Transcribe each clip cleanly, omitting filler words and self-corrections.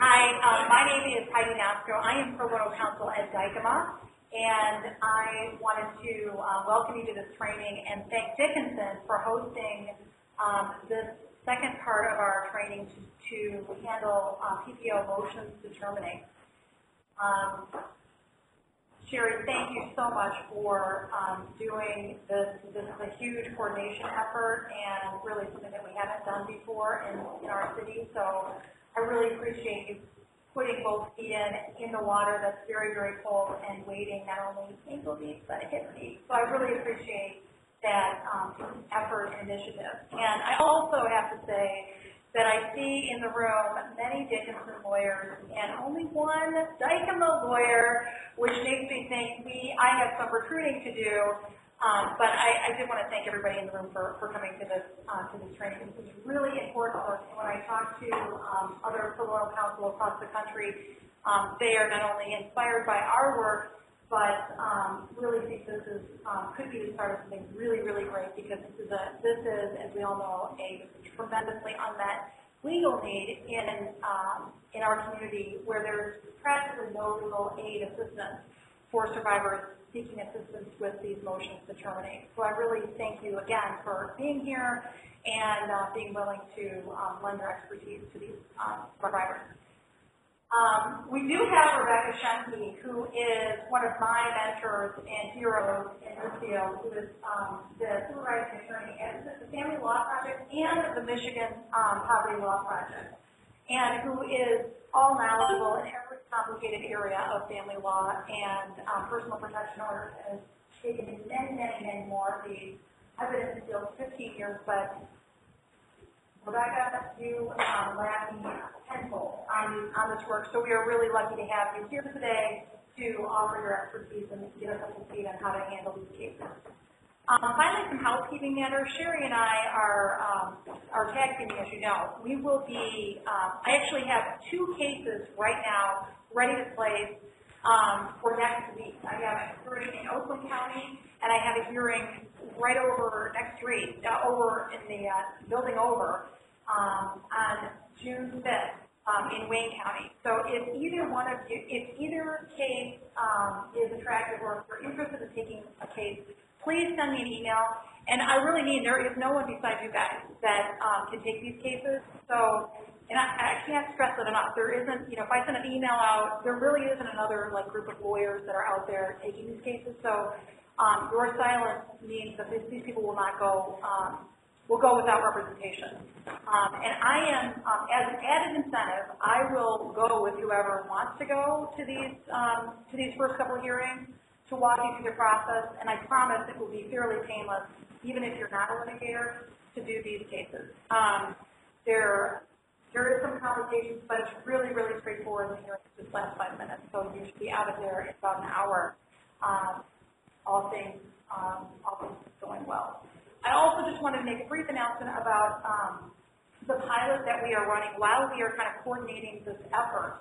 My name is Heidi Nasco. I am pro bono counsel at Dykema, and I wanted to welcome you to this training and thank Dickinson for hosting this second part of our training to handle PPO motions to terminate. Sherry, thank you so much for doing this. This is a huge coordination effort and really something that we haven't done before in our city. So I really appreciate you putting both feet in the water that's very, very cold and wading not only ankle deep but hip deep. So I really appreciate that effort and initiative. And I also have to say that I see in the room many Dickinson lawyers and only one Dykema lawyer, which makes me think I have some recruiting to do. But I did want to thank everybody in the room for coming to this training. This is really important work. And when I talk to other pro bono counsel across the country, they are not only inspired by our work, but really think this is could be the start of something really, really great, because this is, as we all know, a tremendously unmet legal need in our community, where there's practically no legal aid assistance for survivors seeking assistance with these motions to terminate. So I really thank you again for being here and being willing to lend your expertise to these survivors. We do have Rebecca Shenke, who is one of my mentors and heroes in this field, who is the supervising attorney at the Family Law Project and the Michigan Poverty Law Project, and who is all knowledgeable in every complicated area of family law and personal protection orders, and has taken many, many, many more of these. I've been in the field 15 years, but Rebecca, you last me tenfold on this work, so we are really lucky to have you here today to offer your expertise and get us up to speed on how to handle these cases. Finally, some housekeeping matters. Sherry and I are tag teaming, as you know. We will be, I actually have 2 cases right now ready to place for next week. I have a hearing in Oakland County, and I have a hearing right over next week, over in the building over on June 5th in Wayne County. So if either one of you, if either case is attractive, or if you're interested in taking a case, please send me an email. And I really mean, there is no one besides you guys that can take these cases. So, and I can't stress it enough. There isn't, if I send an email out, there really isn't another group of lawyers that are out there taking these cases. So your silence means that these people will not go, will go without representation. And I am, as an added incentive, I will go with whoever wants to go to these first couple of hearings to walk you through the process, and I promise it will be fairly painless, even if you're not a litigator, to do these cases. There is some complications, but it's really, really straightforward. The hearing just last 5 minutes, so you should be out of there in about an hour. All things going well. I also just wanted to make a brief announcement about the pilot that we are running while we are kind of coordinating this effort.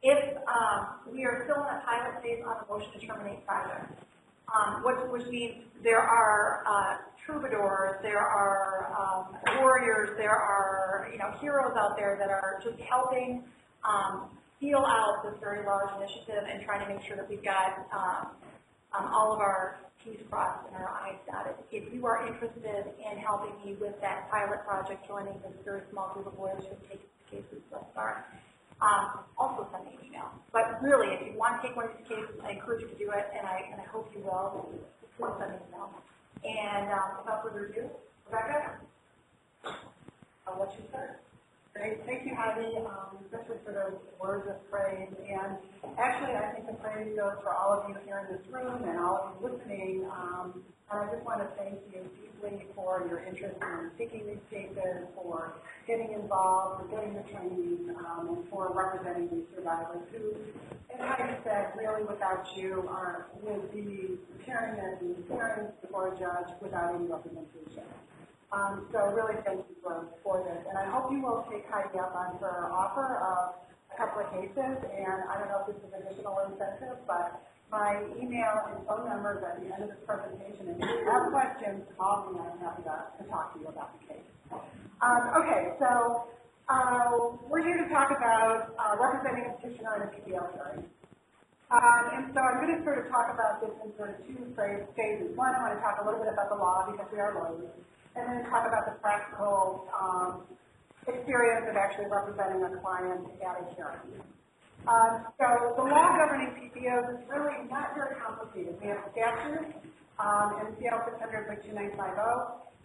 If we are still in a pilot phase on the Motion to Terminate project, which means there are troubadours, there are warriors, there are heroes out there that are just helping feel out this very large initiative and trying to make sure that we've got all of our T's crossed and our I's dotted. If you are interested in helping me with that pilot project, joining this very small group of lawyers who have taken cases so far, also send me an email. But really, if you want to take one of these cases, I encourage you to do it, and I hope you will. Please send me an email. And without further ado, Rebecca, I'll let you start. Great. Thank you, Heidi, especially for those words of praise. And actually, I think the praise goes for all of you here in this room and all of you listening. And I just want to thank you deeply for your interest in seeking these cases, for getting involved, for getting the training, and for representing these survivors who, as Heidi said, really without you would be appearing in hearings before a judge without any representation. So really thank you for this. And I hope you will take Heidi up on her offer of a couple of cases. And I don't know if this is additional incentive, but my email and phone numbers at the end of this presentation. And if you have questions, call me. I'm happy to talk to you about the case. Okay, so We're here to talk about representing a petitioner in a PPO hearing. And so I'm going to sort of talk about this in sort of two phases. One, I want to talk a little bit about the law because we are lawyers, and then talk about the practical experience of actually representing a client at a hearing. So the law governing PPOs is really not very complicated. We have statutes, SCAO 600.2950,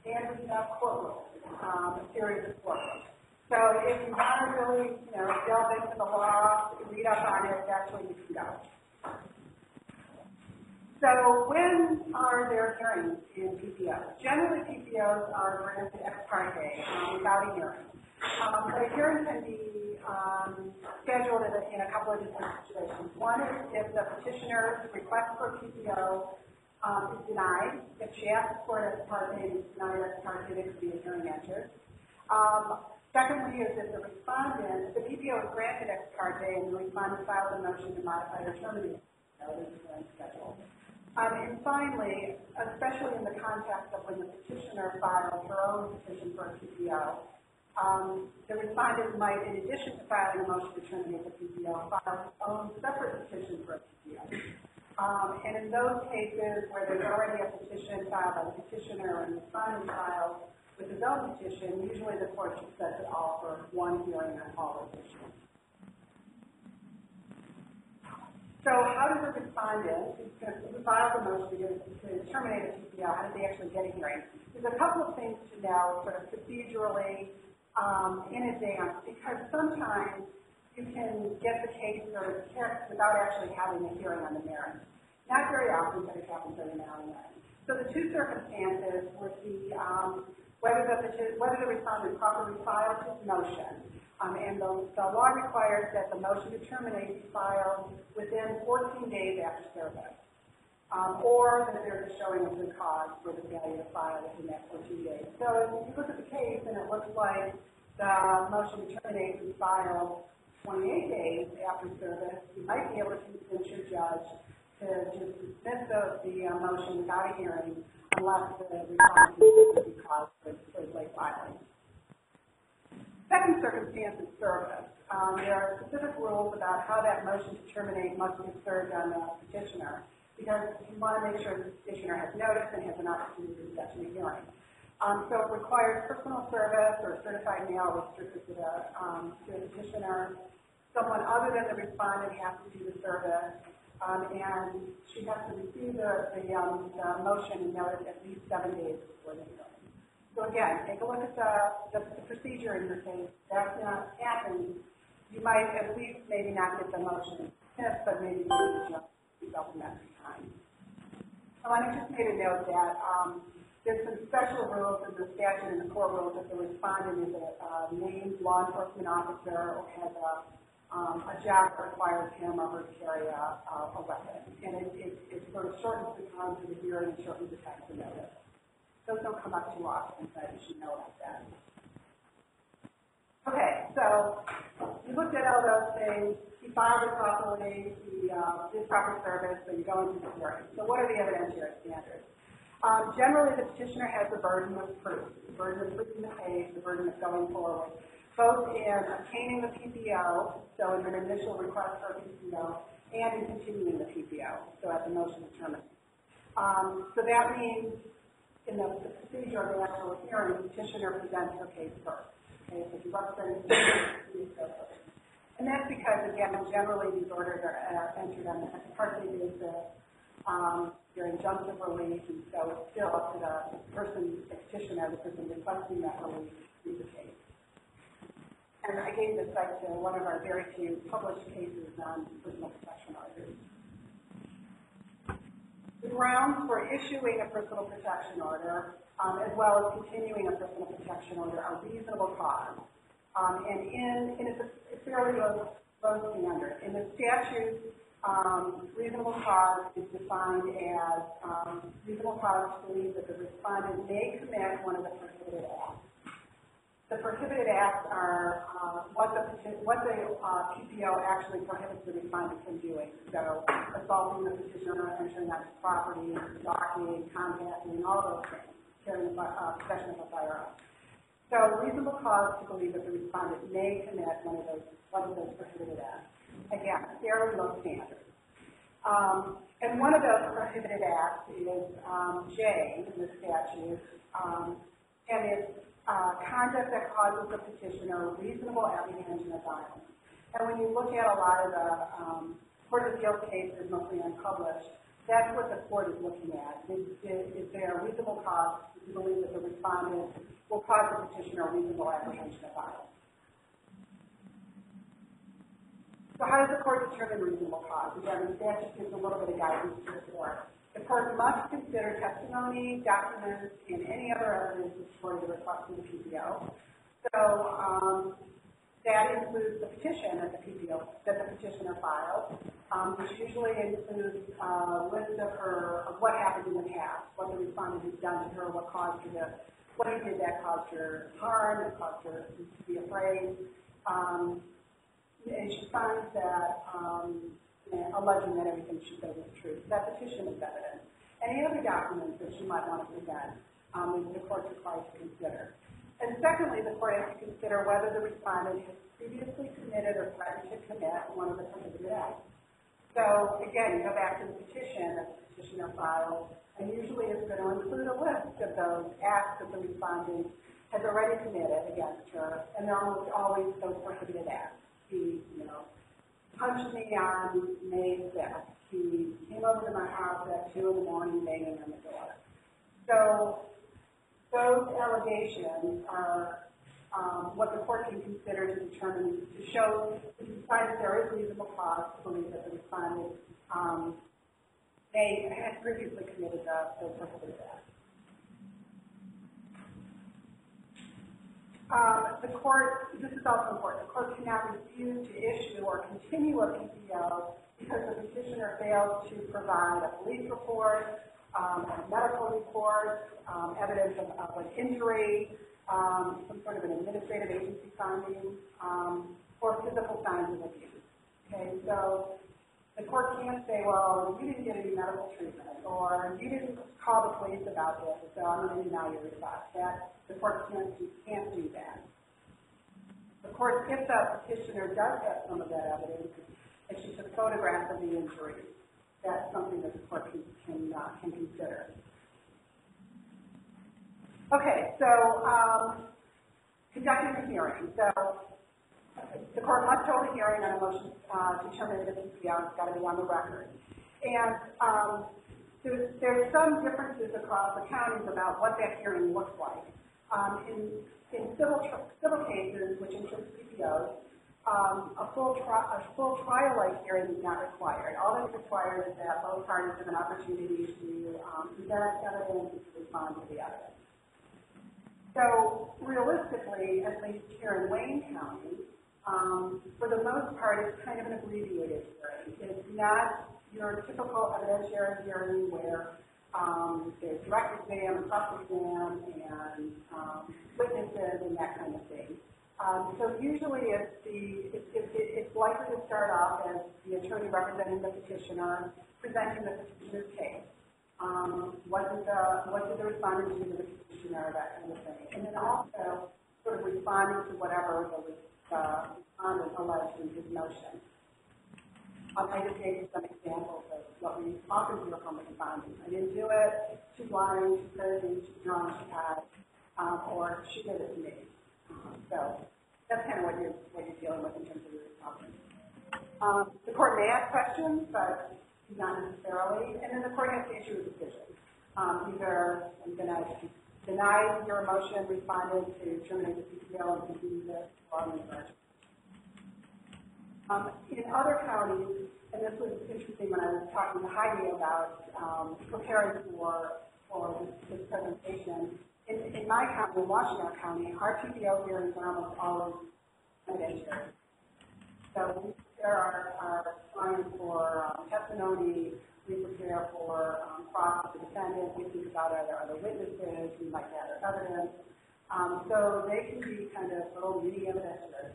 and we have court rules, a series of court rules. So if you want to really, delve into the law, read up on it, that's where you can go. So when are there hearings in PPOs? Generally, PPOs are granted ex parte without a hearing. But a hearing can be scheduled in a couple of different situations. One is if the petitioner's request for a PPO is denied. If she asks for it ex parte and is denied ex parte, there could be a hearing entered. Secondly is if the respondent, the PPO is granted ex parte and the respondent files a motion to modify or terminate the hearing schedule. And finally, especially in the context of when the petitioner files her own petition for a PPO, the respondent might, in addition to filing a motion to terminate the PPO, file his own separate petition for a PPO. And in those cases where there's already a petition filed by the petitioner and the respondent files with his own petition, usually the court just sets it all for one hearing on all the petitions. So how does the respondent, who files a motion to terminate a PPO, how does they actually get a hearing? There's a couple of things to know sort of procedurally in advance, because sometimes you can get the case or the text without actually having a hearing on the merits. Not very often, but it happens every now and then. So the two circumstances would be whether the respondent properly filed his motion, and the law requires that the motion to terminate be filed within 14 days after service, or that there's a showing of good cause for the failure to file within that 14 days. So if you look at the case and it looks like the motion to terminate was filed 28 days after service, you might be able to convince your judge to just dismiss the motion without a hearing unless the respondent can be caused for late filing. Second circumstance is service. There are specific rules about how that motion to terminate must be served on the petitioner, because you want to make sure the petitioner has notice and has an opportunity to set a hearing. So it requires personal service or certified mail restricted to the petitioner. Someone other than the respondent has to do the service, and she has to receive the motion and notice at least 7 days before the hearing. So again, take a look at the procedure in your case. That's not happening. You might at least maybe not get the motion dismissed, but maybe you can yourself in that time. I just made a note that there's some special rules in the statute and the court rules that the respondent is a named law enforcement officer or has a job that requires him or her to carry a weapon. And it sort of shortens the time to the hearing and shortens the time to notice. Those don't come up too often, so you should know about that. Okay, so you looked at all those things. He filed it properly. He did proper service, so you go into the hearing. So what are the evidentiary standards? Generally, the petitioner has the burden of proof, the burden of proving the case, the burden of going forward, both in obtaining the PPO, so in an initial request for a PPO, and in continuing the PPO, so at the motion to terminate. So that means in the procedure of the actual hearing, the petitioner presents her case first. Okay, so she represents the case first. And that's because, again, generally these orders are entered on an ex parte basis. They're injunctive relief, and so it's still up to the person, the petitioner, the person requesting that relief, to do the case. And I gave this site to one of our very few published cases on personal protection orders. The grounds for issuing a personal protection order, as well as continuing a personal protection order, are reasonable cause. And it's a fairly low standard. In the statute, reasonable cause is defined as reasonable cause to believe that the respondent may commit one of the prohibited acts. The prohibited acts are what the PPO actually prohibits the respondent from doing. So assaulting the petitioner, entering on his property, stalking, contacting, all those things, carrying possession of a firearm. So reasonable cause to believe that the respondent may commit one of those prohibited acts. Again, fairly low standard. And one of those prohibited acts is J in the statute, and it's conduct that causes the petitioner reasonable apprehension of violence. And when you look at a lot of the Court of Appeals cases, mostly unpublished, that's what the court is looking at. Is there a reasonable cause to believe that the respondent will cause the petitioner reasonable apprehension of violence? So how does the court determine reasonable cause? Again, the statute gives a little bit of guidance to the court. The court must consider testimony, documents, and any other evidence to support the request of the PPO. So that includes the petition that the petitioner filed, which usually includes a list of what happened in the past, what the respondent has done to her, what he did that caused her harm, that caused her to be afraid. And she finds that, alleging that everything she said was true. That petition is evidence. Any other documents that she might want to present, the court's required to consider. And secondly, the court has to consider whether the respondent has previously committed or threatened to commit one of the prohibited acts. So again, you go back to the petition that the petitioner filed, and usually it's going to include a list of those acts that the respondent has already committed against her, and they're almost always those prohibited acts. He, punched me on May 5th. He came over to my house at 2 in the morning, banging on the door. So those allegations are what the court can consider to determine, to decide that there is reasonable cause to believe that the respondent has previously committed the prohibited act. The court, this is also important, the court cannot refuse to issue or continue a PPO because the petitioner failed to provide a police report, a medical report, evidence of an injury, some sort of an administrative agency finding, or physical signs of abuse. Okay, so the court can't say, well, you didn't get any medical treatment, or you didn't call the police about this, so I'm going to deny your request. The court can't do that. Of course, if the petitioner does have some of that evidence, if she took photographs of the injury, that's something that the court can consider. Okay, so conducting a hearing. So the court must hold a hearing on a motion to terminate the PPO. It's got to be on the record. And there's some differences across the counties about what that hearing looks like. In civil cases, which includes PPOs, a full trial-like hearing is not required. All that's required is that both parties have an opportunity to present evidence and to respond to the evidence. So realistically, at least here in Wayne County, for the most part, it's kind of an abbreviated hearing. It's not your typical evidentiary hearing where there's direct exam and cross-exam and witnesses and that kind of thing. So usually it's likely to start off as the attorney representing the petitioner presenting the petitioner's case. What did the respondent do to the petitioner, that kind of thing. And then also sort of responding to whatever the respondent alleged in his motion. I just gave you some examples of what we often hear from the respondent. I didn't do it, she's lying, she's crazy, she's drunk, she's high, or she did it to me. So that's kind of what you're dealing with in terms of your response. The court may ask questions, but not necessarily, and then the court has to issue a decision. Either I'm going to deny your motion, responded to terminate the PPO, and continue the law in the in other counties, and this was interesting when I was talking to Heidi about preparing for this presentation. In my county, in Washington County, our PPO hearings are almost always evidentiary. So we prepare our clients for testimony, we prepare for cross the defendant, we think about are there other witnesses, we might gather evidence. So they can be kind of little mini evidentiary.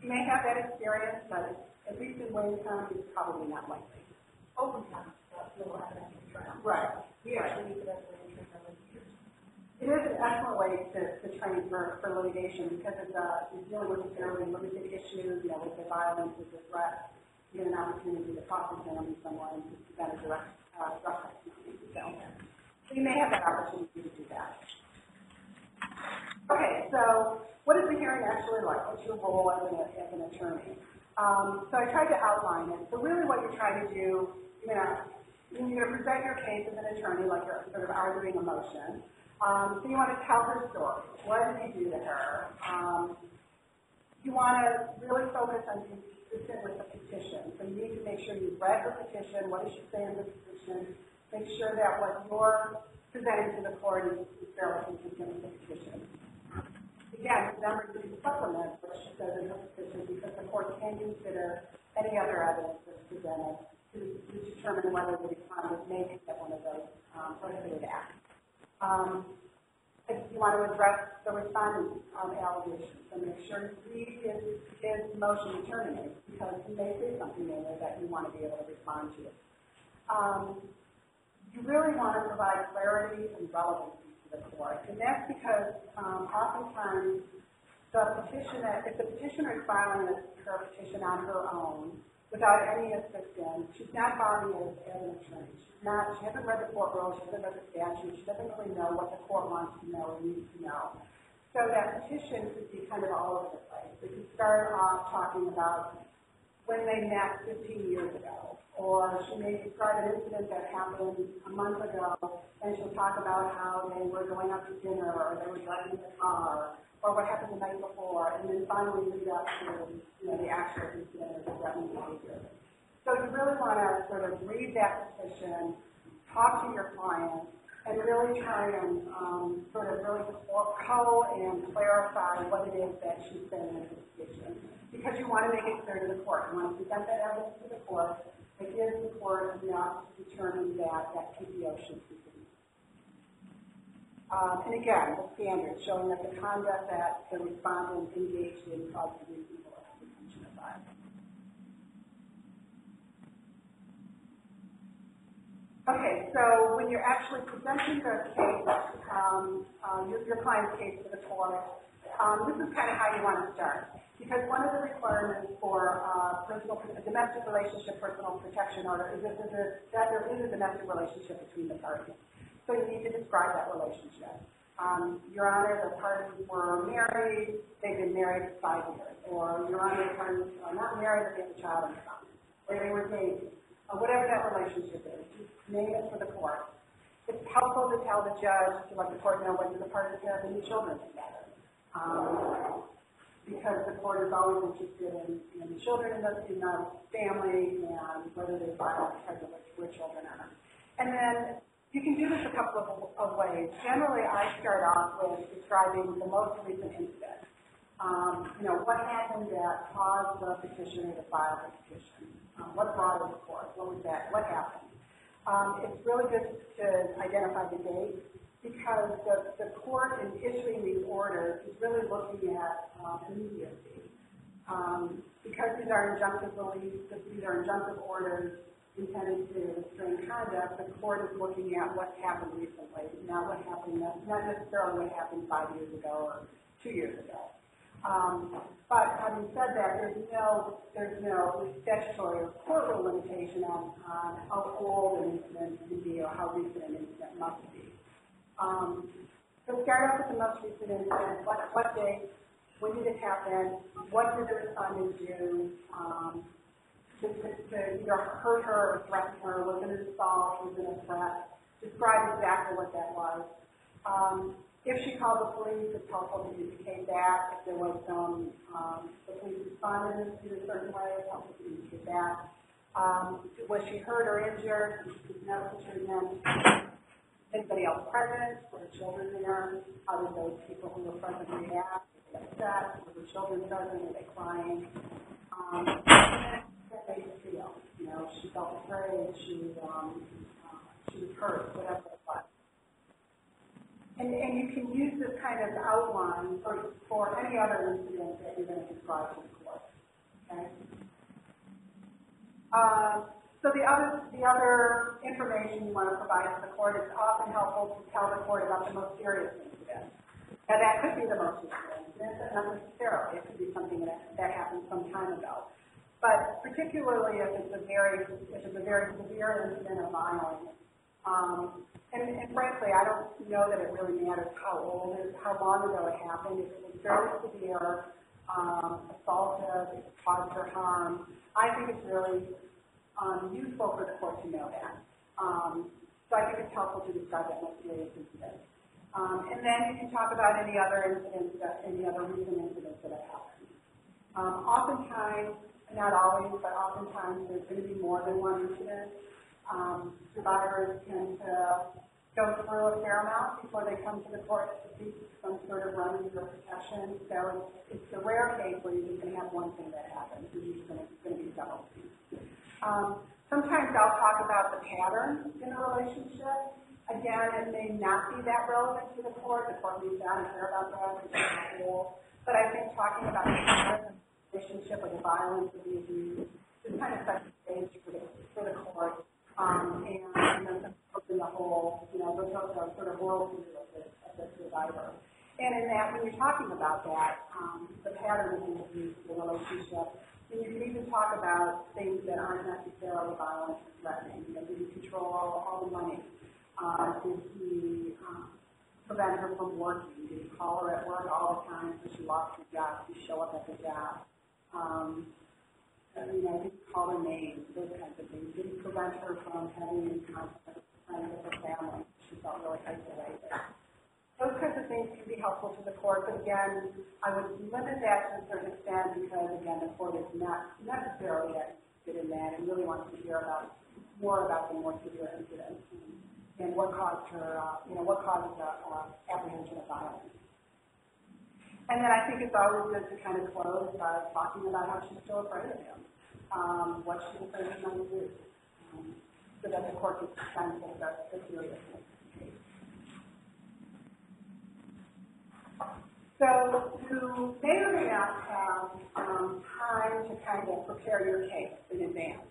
You may have that experience, but at least in Wayne County, it's probably not likely. Open county, that's a little evidentiary trial. Right. We actually need evidentiary trial. It is an excellent way to train for litigation because it's dealing with a fairly limited issue, you know, with the violence, with the threat. You get an opportunity to cross-examine someone to prevent a direct testimony. So you may have that opportunity to do that. Okay, so what is the hearing actually like? What's your role as an attorney? So I tried to outline it. So really what you're trying to do, you're going to present your case as an attorney, like you're sort of arguing a motion. So you want to tell her story. What did you do to her? You want to really focus on being consistent with the petition. So you need to make sure you've read her petition. What does she say in the petition? Make sure that what you're presenting to the court is fairly consistent with the petition. Again, remember to supplement what she says in her petition because the court can consider any other evidence that's presented to determine whether the respondent may commit one of those prohibited acts. You want to address the respondent's allegations and make sure you read his motion to terminate because he may say something in there that you want to be able to respond to. You really want to provide clarity and relevancy to the court, and that's because oftentimes if the petitioner is filing her petition on her own without any assistance, she's not filing as an attorney. She hasn't read the court rules, she hasn't read the statute, she doesn't really know what the court wants to know or needs to know. So that petition could be kind of all over the place. It could start off talking about when they met 15 years ago, or she may describe an incident that happened a month ago, and she'll talk about how they were going out to dinner, or they were driving in the car, or what happened the night before, and then finally lead up to the actual incident or the threatening behavior. So you really want to sort of read that petition, talk to your client, and really try and sort of really and clarify what it is that she's saying in the petition. Because you want to make it clear to the court. You want to present that evidence to the court that gives the court enough to determine that PPO should be given. And again, the standards showing that the conduct that the respondent engaged in caused a reasonable apprehension of violence. Okay, so when you're actually presenting the case, your client's case to the court, this is kind of how you want to start. Because one of the requirements for a domestic relationship personal protection order is that there is a domestic relationship between the parties. So you need to describe that relationship. Your Honor, the parties were married, they've been married for 5 years. Or, Your Honor, the parties are not married, but they have a child in common. Or they were dating. Or whatever that relationship is, just name it for the court. It's helpful to tell the judge to let the court know whether the parties have any children together. Because the court is always interested in the children in the family and whether they file because of where children are. And then you can do this a couple of ways. Generally, I start off with describing the most recent incident. What happened that caused the petitioner to file the petition? What brought it to court? What was that? What happened? It's really good to identify the date because the court in issuing these orders is really looking at immediacy. Because these are injunctive relief, these are injunctive orders intended to restrain conduct, the court is looking at what happened recently, not what happened, not necessarily what happened 5 years ago or 2 years ago. But having said that, there's no statutory or court rule limitation on how old an incident can be or how recent an incident must be. So start off with the most recent incident. What date? When did it happen? What did the respondent do to either hurt her or threaten her? Was it an assault? Was it a threat? Describe exactly what that was. If she called the police, it's helpful to indicate that. If there was the police responded in a certain way, it's helpful to indicate that. Was she hurt or injured? Medical treatment. Anybody else present? Were the children there? How did those people who were present react? Were they upset? Were the children present? Were they crying? What made her feel? She felt afraid. She was hurt, whatever it was. And you can use this kind of outline for any other incident that you're going to describe to the court. Okay? So the other information you want to provide to the court is often helpful to tell the court about the most serious incident. Now, that could be the most recent incident, but not necessarily. It could be something that happened some time ago. But particularly if it's a very severe incident of violence, and frankly, I don't know that it really matters how long ago it happened. If it was very severe, assaultive, caused her harm, I think it's really useful for the court to know that. So I think it's helpful to describe that most serious incident. And then you can talk about any other incidents, any other recent incidents that have happened. Oftentimes, not always, but oftentimes there's going to be more than one incident. Survivors tend to go through a fair amount before they come to the court to seek some sort of remedy or protection. So it's a rare case where you're just going to have one thing that happens. There's usually going to be several things. Sometimes I'll talk about the pattern in a relationship. Again, it may not be that relevant to the court. The court needs to care about that, but I think talking about the pattern in a relationship with the violence of the abuse is kind of such a stage for the court, and open the whole, the sort of worldview of the survivor. And in that, when you're talking about that, the pattern of the abuse, the relationship, then you can even talk about things that aren't necessarily violent or threatening. Did you control all the money? Did he prevent her from working? Did he call her at work all the time so she lost her job? Did he show up at the job? Did he call her names? Those kinds of things. Did he prevent her from having any contact with friends of her family? She felt really isolated. Those kinds of things can be helpful to the court, but again, I would limit that to a certain extent because, again, the court is not necessarily interested in that and really wants to hear more about the more severe incidents and what caused her, what causes the apprehension of violence. And then I think it's always good to kind of close by talking about how she's still afraid of him, what she's afraid of him to do, so that the court gets a sense of the seriousness. So you may or may not have time to kind of prepare your case in advance.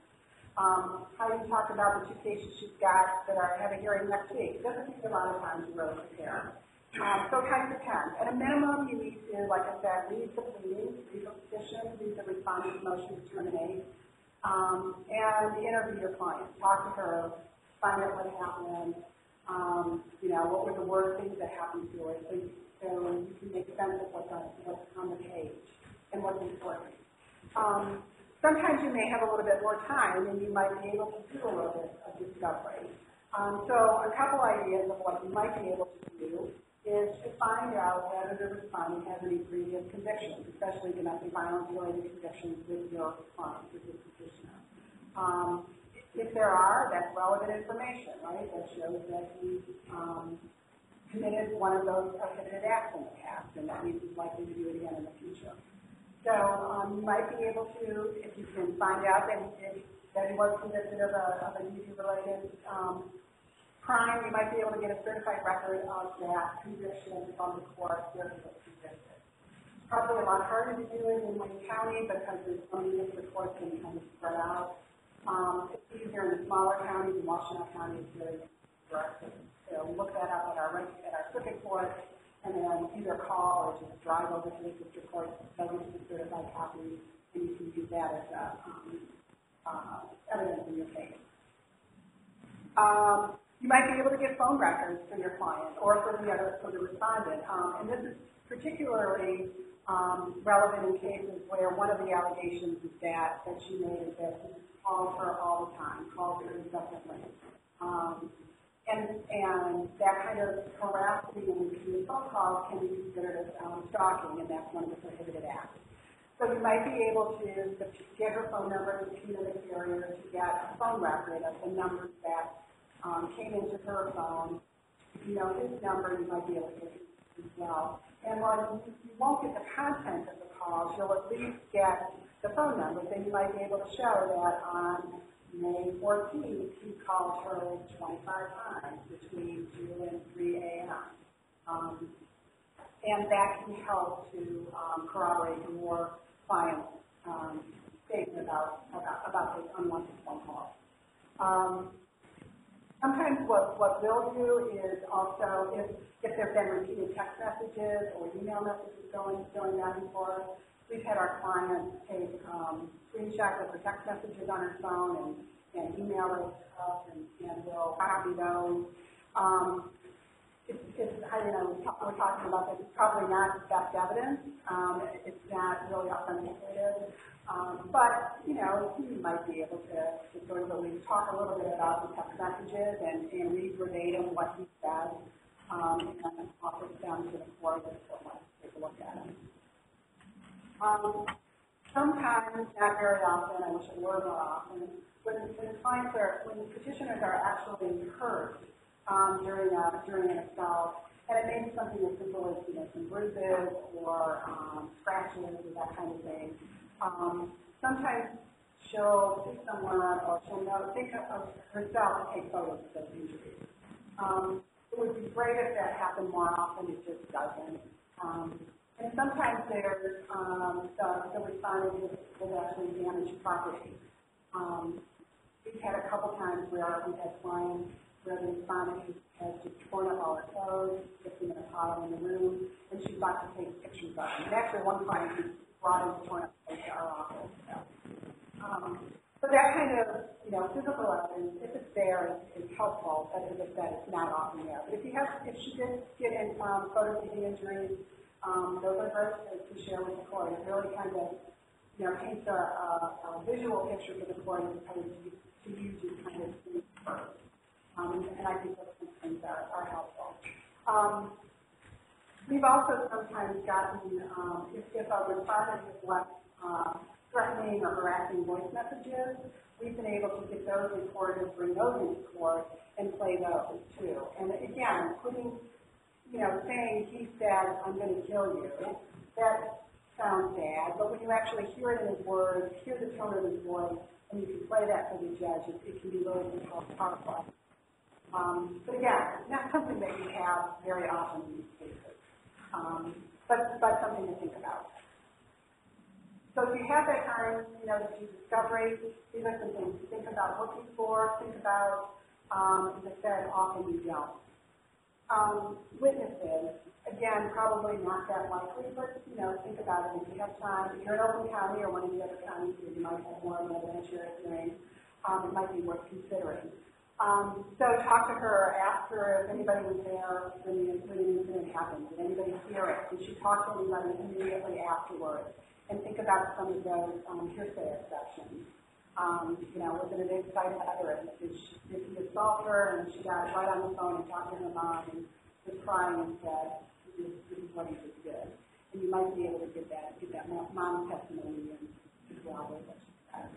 How you talk about the two cases she's got that are having a hearing next week. It doesn't take a lot of time to really prepare. So it kind of depends. At a minimum, you need to, like I said, read the pleadings, read the petition, read the respondent's motion to terminate, and interview your client. Talk to her, find out what happened, what were the worst things that happened to her. So you can make sense of what's on the page and what's important. Sometimes you may have a little bit more time and you might be able to do a little bit of discovery. So a couple ideas of what you might be able to do is to find out whether the respondent has any previous convictions, especially domestic violence-related convictions with your client, with your petitioner. If there are, that's relevant information, right? That shows that he committed one of those prohibited acts in the past, and that means he's likely to do it again in the future. So you might be able to, if you can find out that he was convicted of a duty-related crime, you might be able to get a certified record of that conviction from the court where he was convicted. It's probably a lot harder to do it in Wayne County because there's so many different courts and kind of spread out. It's easier in the smaller counties. In Washington County, it's very direct. So look that up at our circuit court, and then either call or just drive over to the district court, they'll get you certified copies, and you can use that as evidence in your case. You might be able to get phone records for your client or for the respondent, and this is particularly relevant in cases where one of the allegations is that she made is that he calls her all the time, calls her incessantly. And that kind of harassing and repeated phone calls can be considered as stalking, and that's one of the prohibited acts. So you might be able to get her phone number, subpoena the carrier to get a phone record of the numbers that came into her phone. If you know his number, you might be able to get it as well. And while you won't get the content of the calls, you'll at least get the phone numbers, and you might be able to show that on May 14th, he called her 25 times between 2 and 3 a.m. And that can help to corroborate your client's statement about his unwanted phone calls. Sometimes what we'll do is also, if there have been repeated text messages or email messages going back and forth, we've had our clients take screenshots of the text messages on her phone and email those to us, and we'll copy those. I don't know, we're talking about this. It's probably not best evidence. It's not really authenticated. But, you know, you might be able to sort of at least talk a little bit about the text messages and read verbatim what he said, and offer them to the court if they want to take a look at it. Sometimes, not very often, I wish it were more often, when petitioners are actually hurt during an assault, and it may be something as simple as, you know, some bruises or scratches or that kind of thing. Sometimes she'll see someone or she'll think of herself to take photos of those injuries. It would be great if that happened more often. It just doesn't. And sometimes there's the respondent has actually damaged property. We've had a couple times where we've had clients where the respondent has just torn up all her clothes, put them in a pile in the room, and she'd like to take pictures of them. And actually, one client who brought his torn up clothes to our office. So that kind of, you know, physical evidence, if it's there, is helpful. But as I said, it's not often there. But if she did get in photos of the injuries, those are great to share with the court. It really kind of, you know, paints a visual picture for the court as opposed to you just kind of seeing it first. And I think those things are helpful. We've also sometimes gotten, if a respondent has left threatening or harassing voice messages, we've been able to get those recorded, bring those into court, and play those too. And again, putting, you know, saying he said, "I'm going to kill you," that sounds bad, but when you actually hear it in his words, hear the tone of his voice, and you can play that for the judge, it can be really powerful. But again, not something that you have very often in these cases, but something to think about. So if you have that time, you know, to do discovery, these are some things to think about looking for, think about, as I said, often you don't. Witnesses, again, probably not that likely, but, you know, think about it if you have time. If you're in Oakland County or one of the other counties where you might have more of an evidentiary hearing, it might be worth considering. So talk to her, ask her if anybody was there when the incident happened. Did anybody hear it? Did she talk to anybody immediately afterwards? And think about some of those hearsay exceptions. You know, was it an inside utterance? Did he assault her and she got right on the phone and talked to her mom and was crying and said, this is what he just did? And you might be able to get that mom's testimony and corroborate what she said.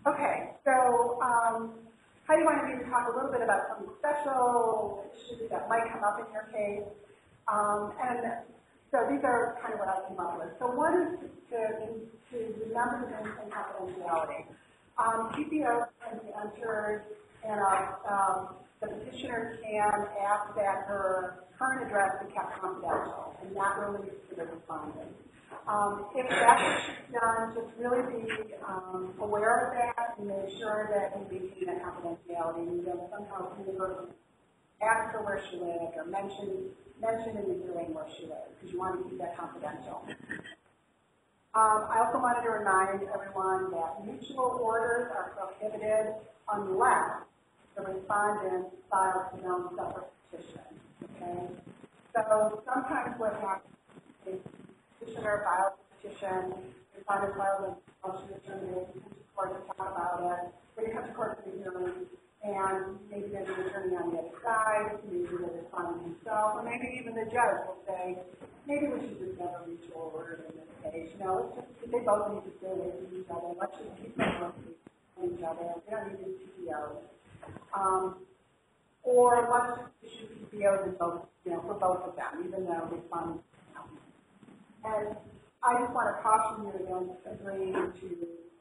Okay, so how do you want to talk a little bit about some special issues that might come up in your case? And so these are kind of what I came up with. So one is to remember to maintain confidentiality. PPO can be entered, and the petitioner can ask that her current address be kept confidential and not released to the respondent. If that's what she's done, just really be aware of that and make sure that you maintain that confidentiality. You don't somehow inadvertently ask her where she lived or mention in the hearing where she lives, because you want to keep that confidential. I also wanted to remind everyone that mutual orders are prohibited unless the respondent files his own separate petition. Okay? So sometimes what happens is the petitioner files a petition, the respondent files a motion to terminate, you come to court to talk about it, then you come to court for the hearing, and maybe there's an attorney on the other side, maybe the respondent himself, or maybe even the judge will say, maybe we should just have a mutual order in this case. You know, it's just, they both need to stay away from each other. Let's just keep them from each other. We don't need these PPOs. Or let's just issue PPOs in both, you know, for both of them, even though respondents don't. And I just want to caution you against agreeing to,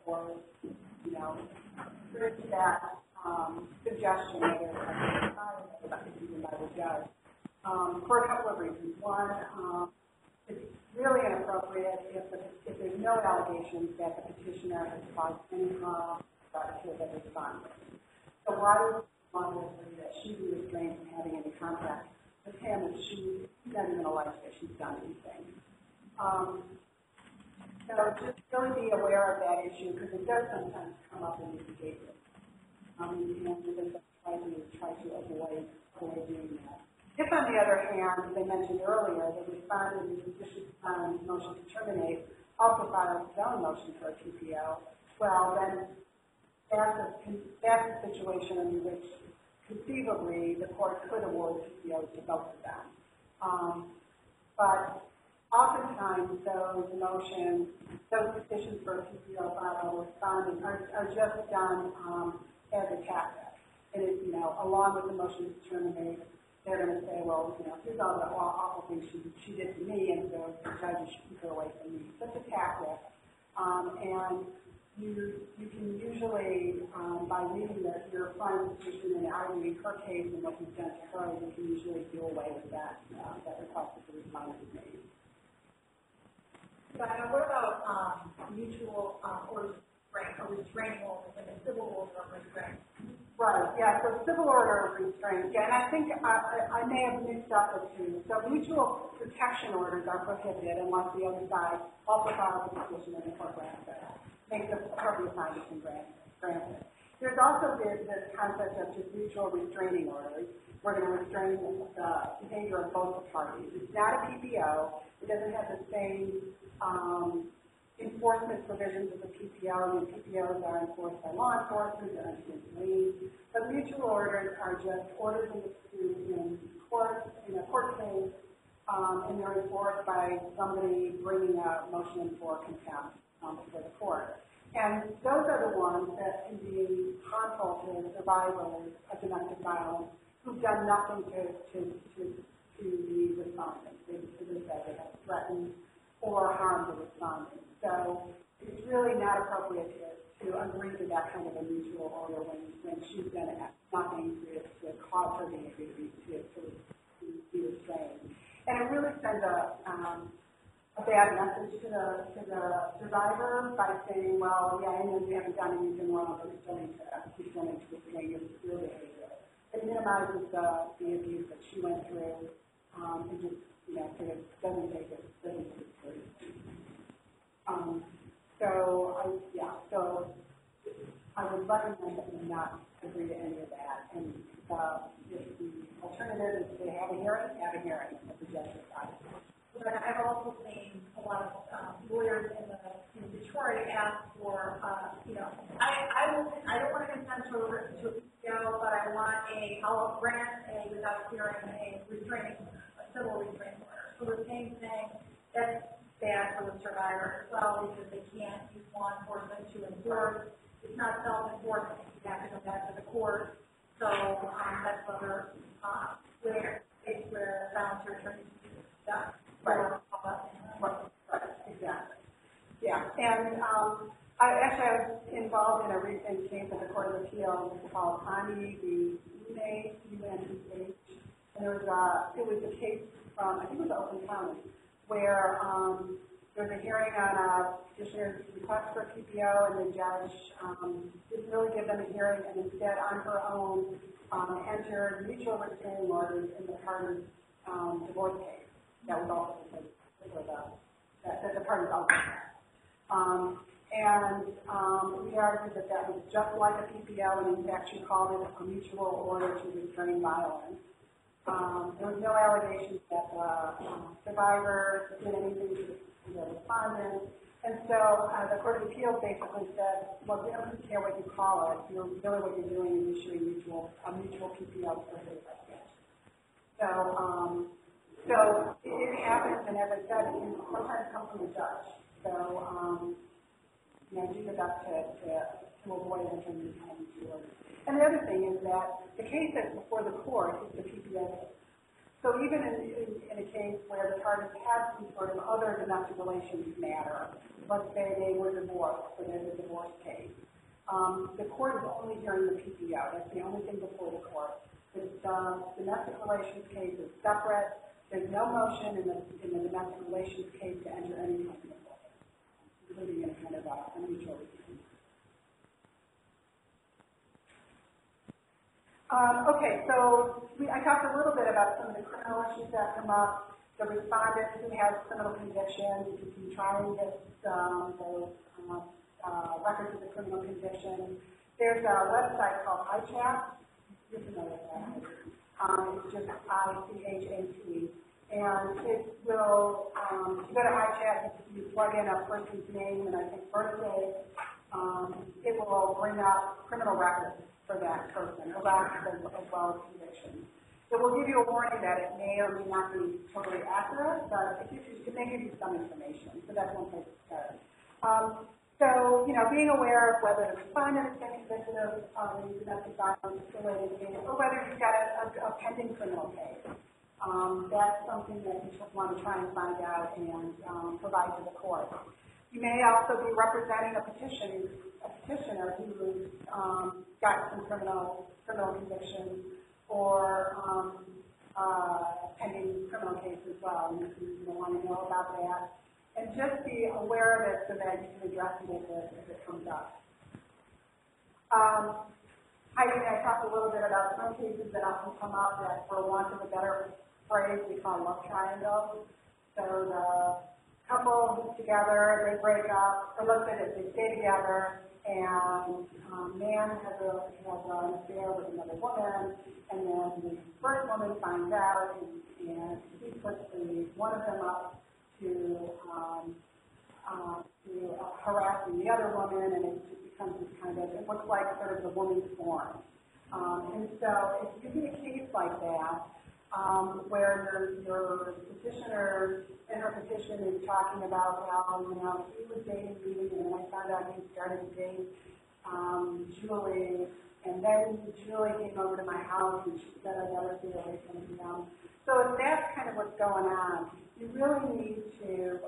or, you know, agree to that suggestion that it's even by the judge, for a couple of reasons. One, it's really inappropriate if there's no allegations that the petitioner has caused any harm appeal that responded. So why would one agree that she be restrained from having any contact with him if she's not even alleged that she's done anything? So just really be aware of that issue because it does sometimes come up in these cases. And really try to avoid doing that. If, on the other hand, as I mentioned earlier, the respondent in the motion to terminate also files his own motion for a PPO, well, then that's a situation in which conceivably the court could award PPOs to both of them. But oftentimes those petitions for a PPO by a respondent are just done as a tactic. And along with the motion to terminate, they're going to say, well, here's all the awful things she did to me, and so the judge should keep her away from me. Such a tactic. And you can usually, by reading your client's petition and arguing her case and what you've done to her, you can usually do away with that request that the respondent has made. But what about mutual or restraining orders and a civil order of restraint? Right, yeah, so civil order of restraint. Yeah, and I think I may have mixed up the two. So mutual protection orders are prohibited unless the other side also files a petition and the court grants it. Makes the appropriate time to grant it. There's also this concept of just mutual restraining orders. We're going to restrain the behavior of both parties. It's not a PPO. It doesn't have the same enforcement provisions of the PPO. The PPOs are enforced by law enforcement, they're unconstitutional. But mutual orders are just orders in court, in a court case, and they're enforced by somebody bringing a motion for contempt before the court. And those are the ones that can be harmful to survivors of domestic violence who've done nothing to the respondent. They have threatened or harmed the respondent. So it's really not appropriate to agree to that kind of a mutual order when she's done nothing to cause her behavior to be restrained. And it really sends a bad message to the survivor by saying, well, yeah, I know you haven't done anything wrong, but you're still need to restrain your behavior. It minimizes the abuse that she went through and just, sort of doesn't take it seriously. So I would recommend that you not agree to any of that. And if the alternative is to have a hearing at the judge's side. But I've also seen a lot of lawyers in Detroit ask for, I don't want to consent to a PPO, but I'll grant without hearing a civil restraining order. So the same thing, that's bad for the survivor as well because they can't use law enforcement to enforce. It's not self-enforcement. You have to go back to the court. So that's another where violence attorneys do that. Right. Exactly. Yeah. And I was involved in a recent case at the Court of Appeals called Ani v. UNH. And it was a case from, I think it was Oakland County, where there was a hearing on a petitioner's request for a PPO, and the judge didn't really give them a hearing, and instead, on her own, entered mutual restraining orders in the parties' divorce case. That was also that the parties also had. We argued that was just like a PPO, and in fact, she called it a mutual order to restrain violence. There was no allegations that the survivor did anything to the respondent. And so the Court of Appeals basically said, look, we don't care what you call it. Really what you're doing is issuing a mutual PPO for his residence. So it happens, and as I said, it can sometimes come from the judge. So, do your best to avoid entering these kinds of orders. And the other thing is that the case that's before the court is the PPO case. So even in a case where the parties have some sort of other domestic relations matter, let's say they were divorced, so there's a divorce case, the court is only hearing the PPO. That's the only thing before the court. The domestic relations case is separate. There's no motion in the domestic relations case to enter any kind of order, including in a kind of a mutual restraint. Okay, so I talked a little bit about some of the criminal issues that come up. The respondent who has criminal convictions, you can try and get those records of the criminal conviction. There's a website called iChat. You're familiar with that. It's just ICHAT. And it will, if you go to iChat, you plug in a person's name and I think birthday, it will bring up criminal records for that person, arrests as well as convictions. It will give you a warning that it may or may not be totally accurate, but it may give you some information. So that's one place to start. So, being aware of whether the respondent has been convicted of domestic violence related case, or whether you've got a pending criminal case. That's something that you want to try and find out and provide to the court. You may also be representing a petitioner who's got some criminal convictions or pending criminal case as well, and you want to know about that. And just be aware of it so that you can address it if it comes up. I talked a little bit about some cases that often come up that, for want of a better phrase, we call love triangles. So the couple who's together, they break up, or let's say that they stay together, and man has an affair with another woman, and then the first woman finds out, and he puts one of them up to harassing the other woman, and it just becomes this kind of, it looks like sort of the woman's form. And so if you get a case like that, where your petitioner in her petition is talking about how, he was dating me, and I found out he started to date Julie, and then Julie came over to my house, and she said I'd never stay away from him. So if that's kind of what's going on, you really need to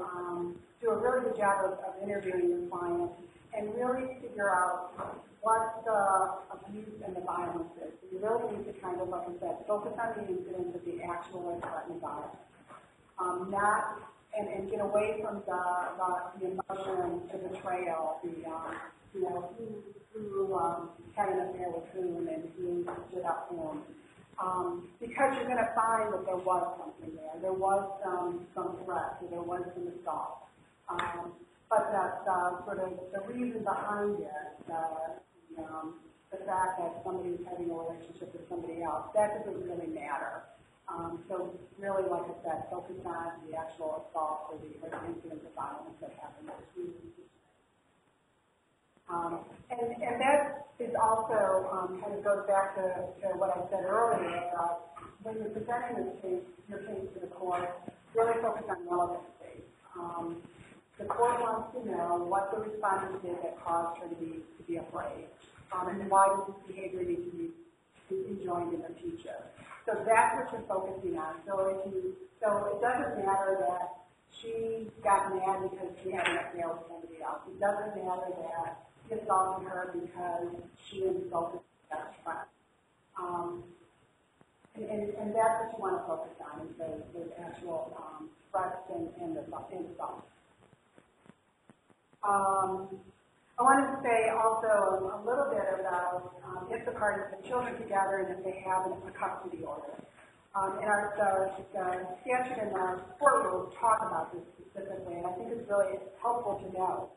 do a really good job of interviewing your client and really figure out what the abuse and the violence is. You really need to kind of, like I said, focus on the incidents of the actual threatened violence. And get away from the emotion, the betrayal, who had an affair with whom and who stood up for him. Because you're going to find that there was something there. There was some threat, or there was some assault. But that sort of the reason behind it, the fact that somebody is having a relationship with somebody else, that doesn't really matter. So really, like I said, focus on the actual assault or the incident of violence that happened. And that is also kind of goes back to what I said earlier about when you're presenting your case to the court, really focus on relevancy. The court wants to know what the respondent did that caused her to be afraid, and why does this behavior need to be enjoined in the future. So that's what you're focusing on. So it doesn't matter that she got mad because she had an affair with somebody else. It doesn't matter that he assaulted her because she insulted her best friend. And that's what you want to focus on, is those actual threats and the insults. I wanted to say also a little bit about if the parties have children together and if they have a custody order. And the statute and the court rules talk about this specifically, and I think it's really helpful to know.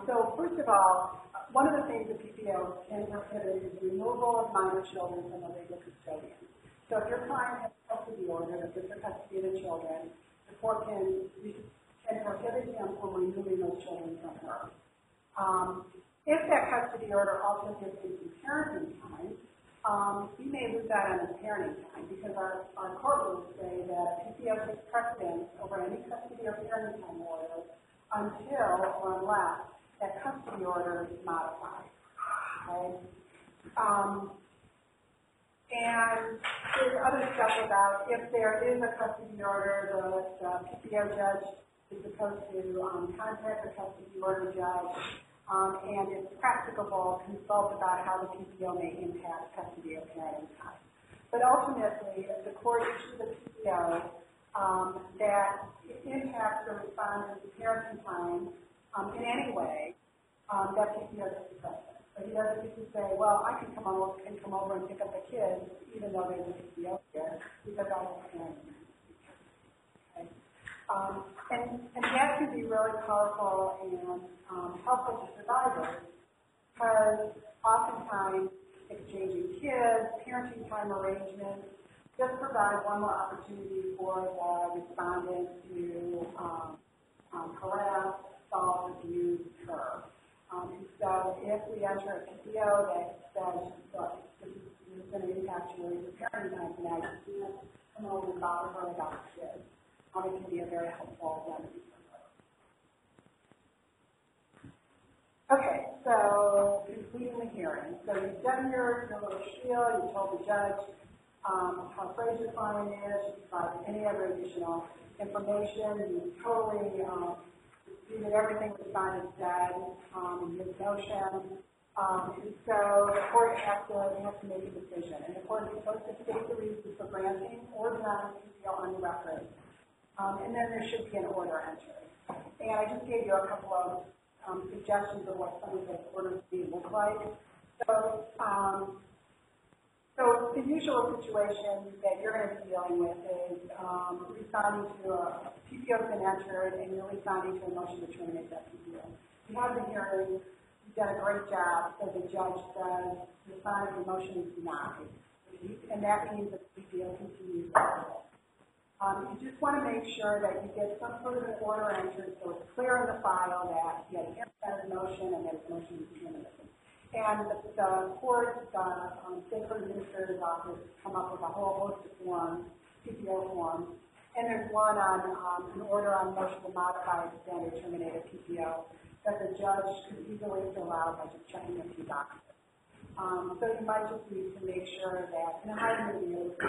So first of all, one of the things that PPO can prohibit is removal of minor children from a legal custodian. So if your client has a custody order, if there's a custody of the children, the court can prohibit him from removing those children from her. If that custody order also gives him some parenting time, he may lose out on his parenting time because our court rules say that PPO takes precedence over any custody or parenting time order until or unless that custody order is modified. Okay? And there's other stuff about if there is a custody order, the PPO judge is supposed to contact the custody order judge, and if practicable, consult about how the PPO may impact custody or parenting time. But ultimately, if the court issues a PPO that impacts the respondent's parenting time in any way, that PPO is precedent. But he doesn't get to say, well, I can come over and pick up the kids, even though there's a PPO here, because I have a parent. Okay. And that can be really powerful and helpful to survivors, because oftentimes exchanging kids, parenting time arrangements, just provide one more opportunity for the respondent to harass, assault, abuse her. And so if we enter a PPO that says, look, this is going to impact your parenting time tonight, you can't come over and bother her about the kids. It can be a very helpful remedy for her. Okay, so completing the hearing. So you've done your little spiel, you told the judge how afraid your client is, you provided any other additional information, you totally disputed everything the respondent said in his motion. And so the court has to make a decision, and the court is supposed to state the reasons for granting or denying PPO on the record. And then there should be an order entry. And I just gave you a couple of suggestions of what some of the orders may look like. So, so the usual situation that you're going to be dealing with is responding to a PPO has been entered, and you're responding to a motion to terminate that PPO. You have the hearing, you've done a great job, so the judge says the motion is denied, and that means that the PPO continues to you just want to make sure that you get some sort of an order entered so it's clear in the file that you had a hearing motion and that the motion is terminated. And the court, the State Court Administrator's Office come up with a whole host of forms, PPO forms, and there's one on an order on motion to modify, extend, or terminate a PPO that the judge could easily fill out by just checking a few boxes. So you might just need to make sure that, and I may be able to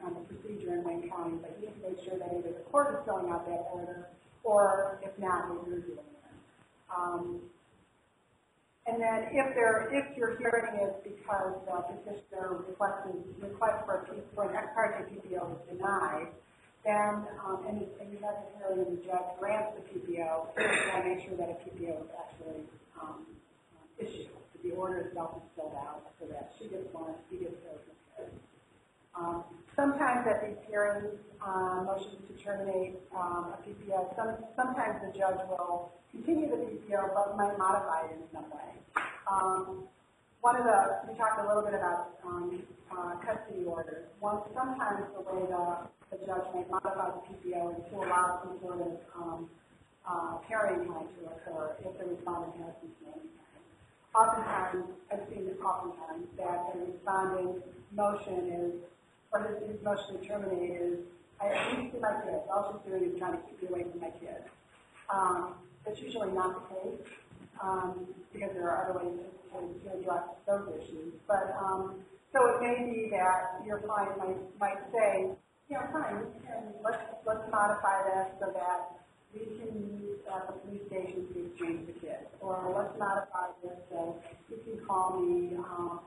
on the procedure in Wayne County, but you need to make sure that either the court is filling out that order, or if not, what you're doing it. And then if your hearing is because the petitioner request for an ex parte PPO is denied, then and you have a hearing and the judge grants the PPO, you want to make sure that a PPO is actually issued. The order itself is filled out so that she gets one, he gets those. Sometimes at these hearings, motions to terminate a PPO, sometimes the judge will continue the PPO but might modify it in some way. We talked a little bit about custody orders. Sometimes the way the judge might modify the PPO is to allow some sort of carrying time to occur if the respondent has some standing time. Oftentimes, I've seen this oftentimes, that the respondent's motion is, or his motion to terminate is, I need to see my kids. All she's doing is trying to keep me away from my kids. That's usually not the case, because there are other ways to address those issues. But, so it may be that your client might say, yeah, fine, let's modify this so that we can use the police station to exchange the kids. Or let's modify this so you can call me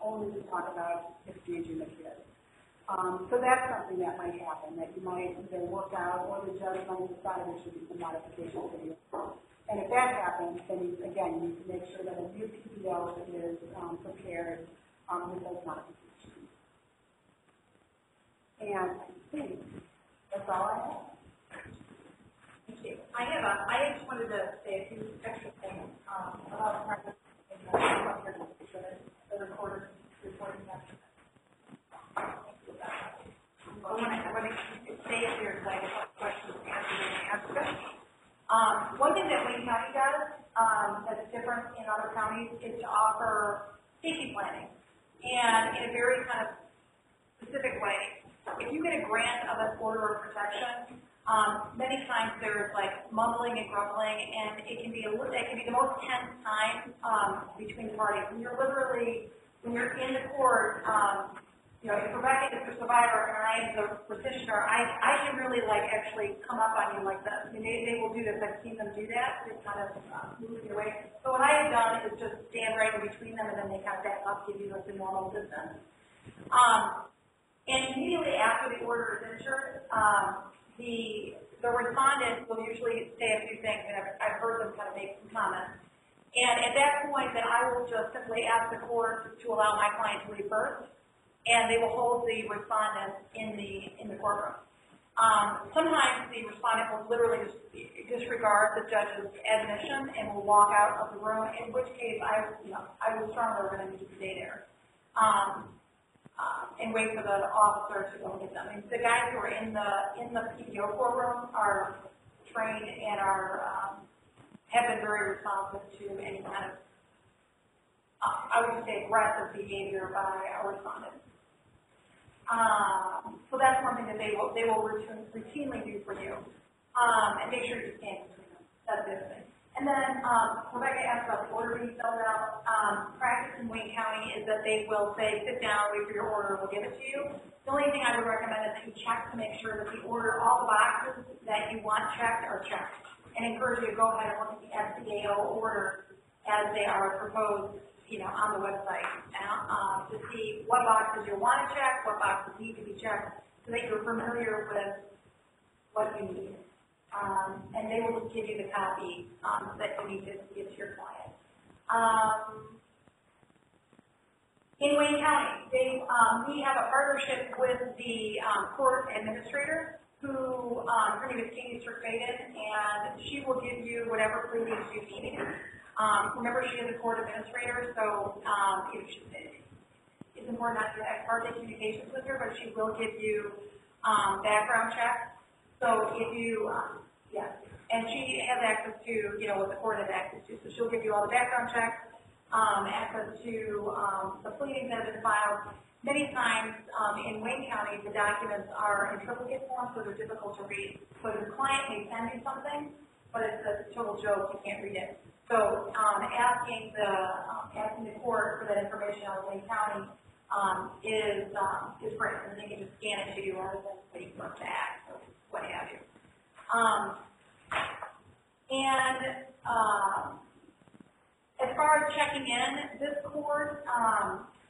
only to talk about exchanging the kids. So that's something that might happen, that you might either work out or the judge might decide there should be some modification to you. And if that happens, then again, you need to make sure that a new PPO is prepared with those modifications. And I think that's all I have. I just wanted to say a few extra things about practice the recorder's reporting action. I want to say it here because I have questions answered and answered. One thing that Wayne County does that's different in other counties is to offer safety planning, and in a very kind of specific way. If you get a grant of an order of protection, many times there's like mumbling and grumbling, and it can be the most tense time between the parties. When you're in the court, if Rebecca is the survivor and I am the petitioner, I can really actually come up on you like this. They will do this. I've seen them do that to kind of move your way. So what I have done is just stand right in between them, and then they kind of back up, give you the normal distance. And immediately after the order is entered, the respondent will usually say a few things, and I've heard them kind of make some comments. And at at that point, then I will just simply ask the court to allow my client to leave first, and they will hold the respondent in the courtroom. Sometimes the respondent will literally just disregard the judge's admonition and will walk out of the room, in which case I would strongly recommend you to stay there and wait for the officer to go get them. And the guys who are in the PPO courtroom are trained and have been very responsive to any kind of, I would say, aggressive behavior by a respondent. So that's one thing that they will routinely do for you, and make sure you stand between them. That's the other thing. And then Rebecca asked about the order being filled out. Practice in Wayne County is that they will say, sit down, wait for your order, we'll give it to you. The only thing I would recommend is that you check to make sure that the order, all the boxes that you want checked are checked, and encourage you to go ahead and look at the SCAO order as they are proposed, on the website, to see what boxes you want to check, what boxes need to be checked, so that you're familiar with what you need. And they will just give you the copy that you need to give to your client. In Wayne County, we have a partnership with the court administrator, who her name is Katie Circaded, and she will give you whatever pleadings you need. Remember, she is a court administrator, so it's important not to have ex parte communications with her, but she will give you background checks. So if you, and she has access to, what the court has access to. So she'll give you all the background checks, access to the pleadings that have been filed. Many times in Wayne County, the documents are in triplicate form, so they're difficult to read. So the client may send you something, but it's a total joke, you can't read it. So asking the court for that information out of Wayne County is great, and they can just scan it to you rather than waiting for it to act or what have you. As far as checking in, this court,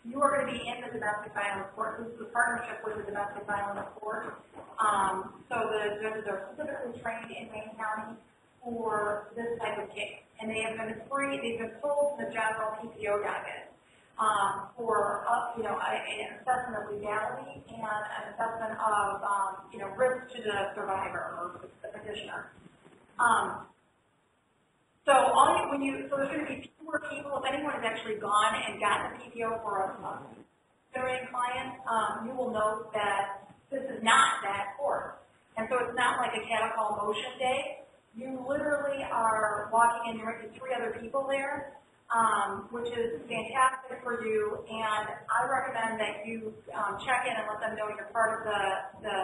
you are going to be in the domestic violence court. This is a partnership with the domestic violence court. So the judges are specifically trained in Wayne County for this type of case. And they've been told the general PPO docket for an assessment of legality and an assessment of risk to the survivor or the petitioner. So there's going to be fewer people. If anyone has actually gone and gotten a PPO for a considering client, you will note that this is not that court, and so it's not like a cattle motion day. You literally are walking in, there might be 3 other people there, which is fantastic for you, and I recommend that you check in and let them know you're part of the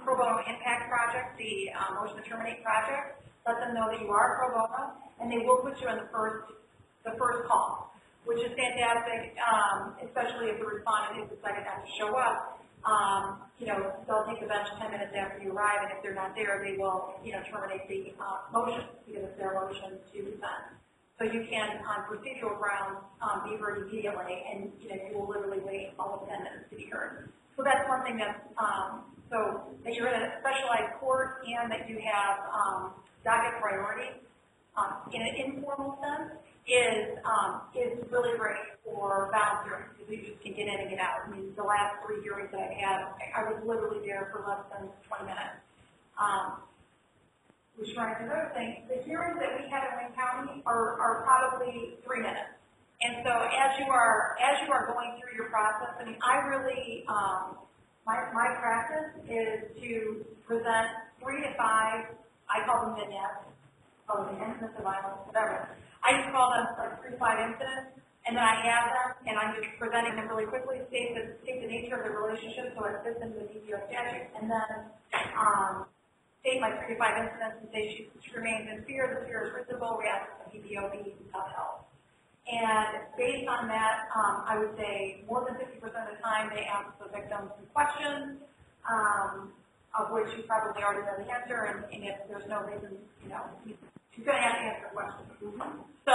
Pro Bono Impact Project, the Motion To Terminate Project. Let them know that you are pro bono, and they will put you on the first call, which is fantastic, especially if the respondent has decided not to show up. They'll take the bench 10 minutes after you arrive, and if they're not there, they will, terminate the motion because it's their motion to defend. So you can, on procedural grounds, be heard immediately, and you will literally wait almost 10 minutes to be heard. So that's one thing that's so that you're in a specialized court and that you have docket priority in an informal sense is really great for volunteering, because you just can get in and get out. I mean, the last 3 hearings that I've had, I was literally there for less than 20 minutes. Which reminds me of another thing, the hearings that we have in Wayne County are probably 3 minutes. And so as you are going through your process, I mean, I really, my practice is to present 3 to 5, I call them vignettes, the incidents of violence, whatever. I just call them like 3 to 5 incidents, and then I have them, and I'm just presenting them really quickly, state the nature of the relationship, so it fits into the PPO statute, and then state my 3 to 5 incidents and say she remains in fear, the fear is reasonable, we ask the PPO be upheld. And based on that, I would say more than 50% of the time they ask the victim some questions, of which you probably already know the answer, and if there's no reason, she's going to have to answer questions. So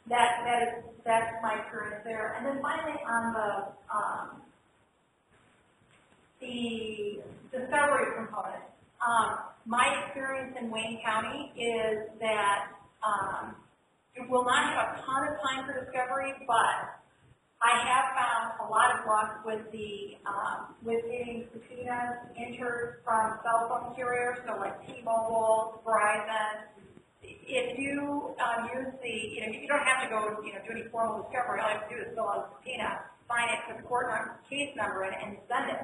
that's my experience there. And then finally on the discovery component, my experience in Wayne County is that you will not have a ton of time for discovery, but I have found a lot of luck with with getting subpoenas entered from cell phone carriers, so like T-Mobile, Verizon. If you use you don't have to go, do any formal discovery. All you have to do is fill out a subpoena, sign it, put the court case number in it, and send it.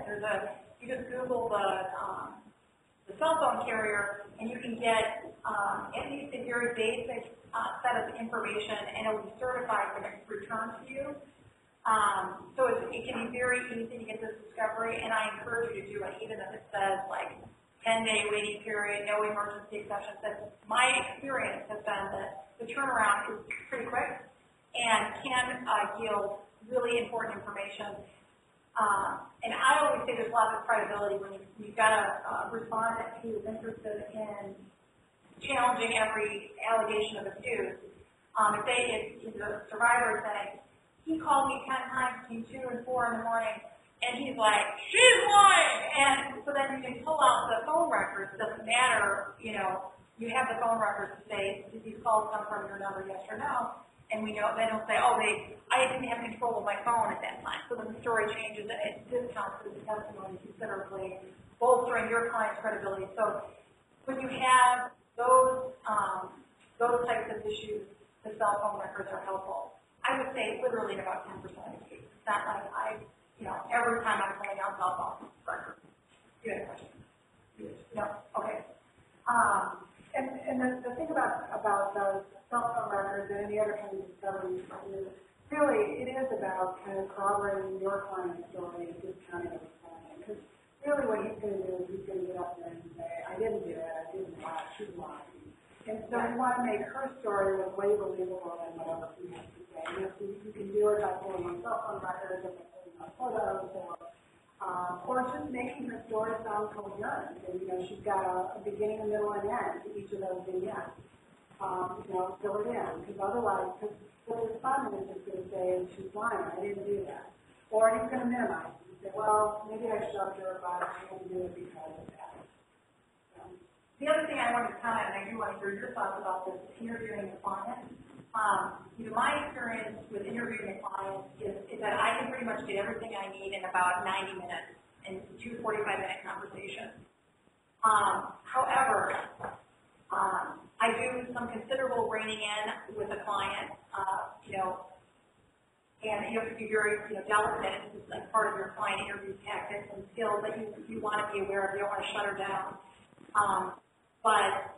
You just Google the cell phone carrier, and you can get at least a very basic set of information, and it will be certified when it's returned to you. So it can be very easy to get this discovery, and I encourage you to do it, even if it says like 10-day waiting period, no emergency exceptions. My experience has been that the turnaround is pretty quick and can yield really important information. And I always say there's lots of credibility when you've got a respondent who is interested in challenging every allegation of abuse. If the survivor is saying, he called me 10 times between 2 and 4 in the morning, and he's like, she's lying! And so then you can pull out the phone records. It doesn't matter, you have the phone records to say, did these calls come from your number, yes or no? And we know, then it'll say, I didn't have control of my phone at that time. So then the story changes, and it discounts the testimony considerably, bolstering your client's credibility. So when you have those types of issues, the cell phone records are helpful. I would say literally in about 10% of the cases. It's not like every time I'm filling out cell phone records. You have a question? No? Okay. And the thing about those cell phone records and any other kind of discovery is really it is about kind of corroborating your client's story and discounting the respondent. Because really what he's going to do is he's going to get up there and say, I didn't do it, I didn't lie, she's lying. And so you want to make her story look way believable than whatever he has to say. And if you can do it by pulling on cell phone records or pulling on photos or just making her story sound coherent. And, she's got a beginning, a middle, and end to each of those vignettes. Fill it in. Because otherwise, the respondent is just going to say, she's lying, I didn't do that. Or he's going to minimize it and say, well, maybe I shoved her, but I didn't do it because of that. The other thing I wanted to comment, and I do want to hear your thoughts about this, is interviewing the client. My experience with interviewing a client is that I can pretty much get everything I need in about 90 minutes in 2 45-minute conversations. However, I do some considerable reining in with a client, and you have to be very, delicate. It's like part of your client interview tactics and skills that you want to be aware of. You don't want to shut her down. But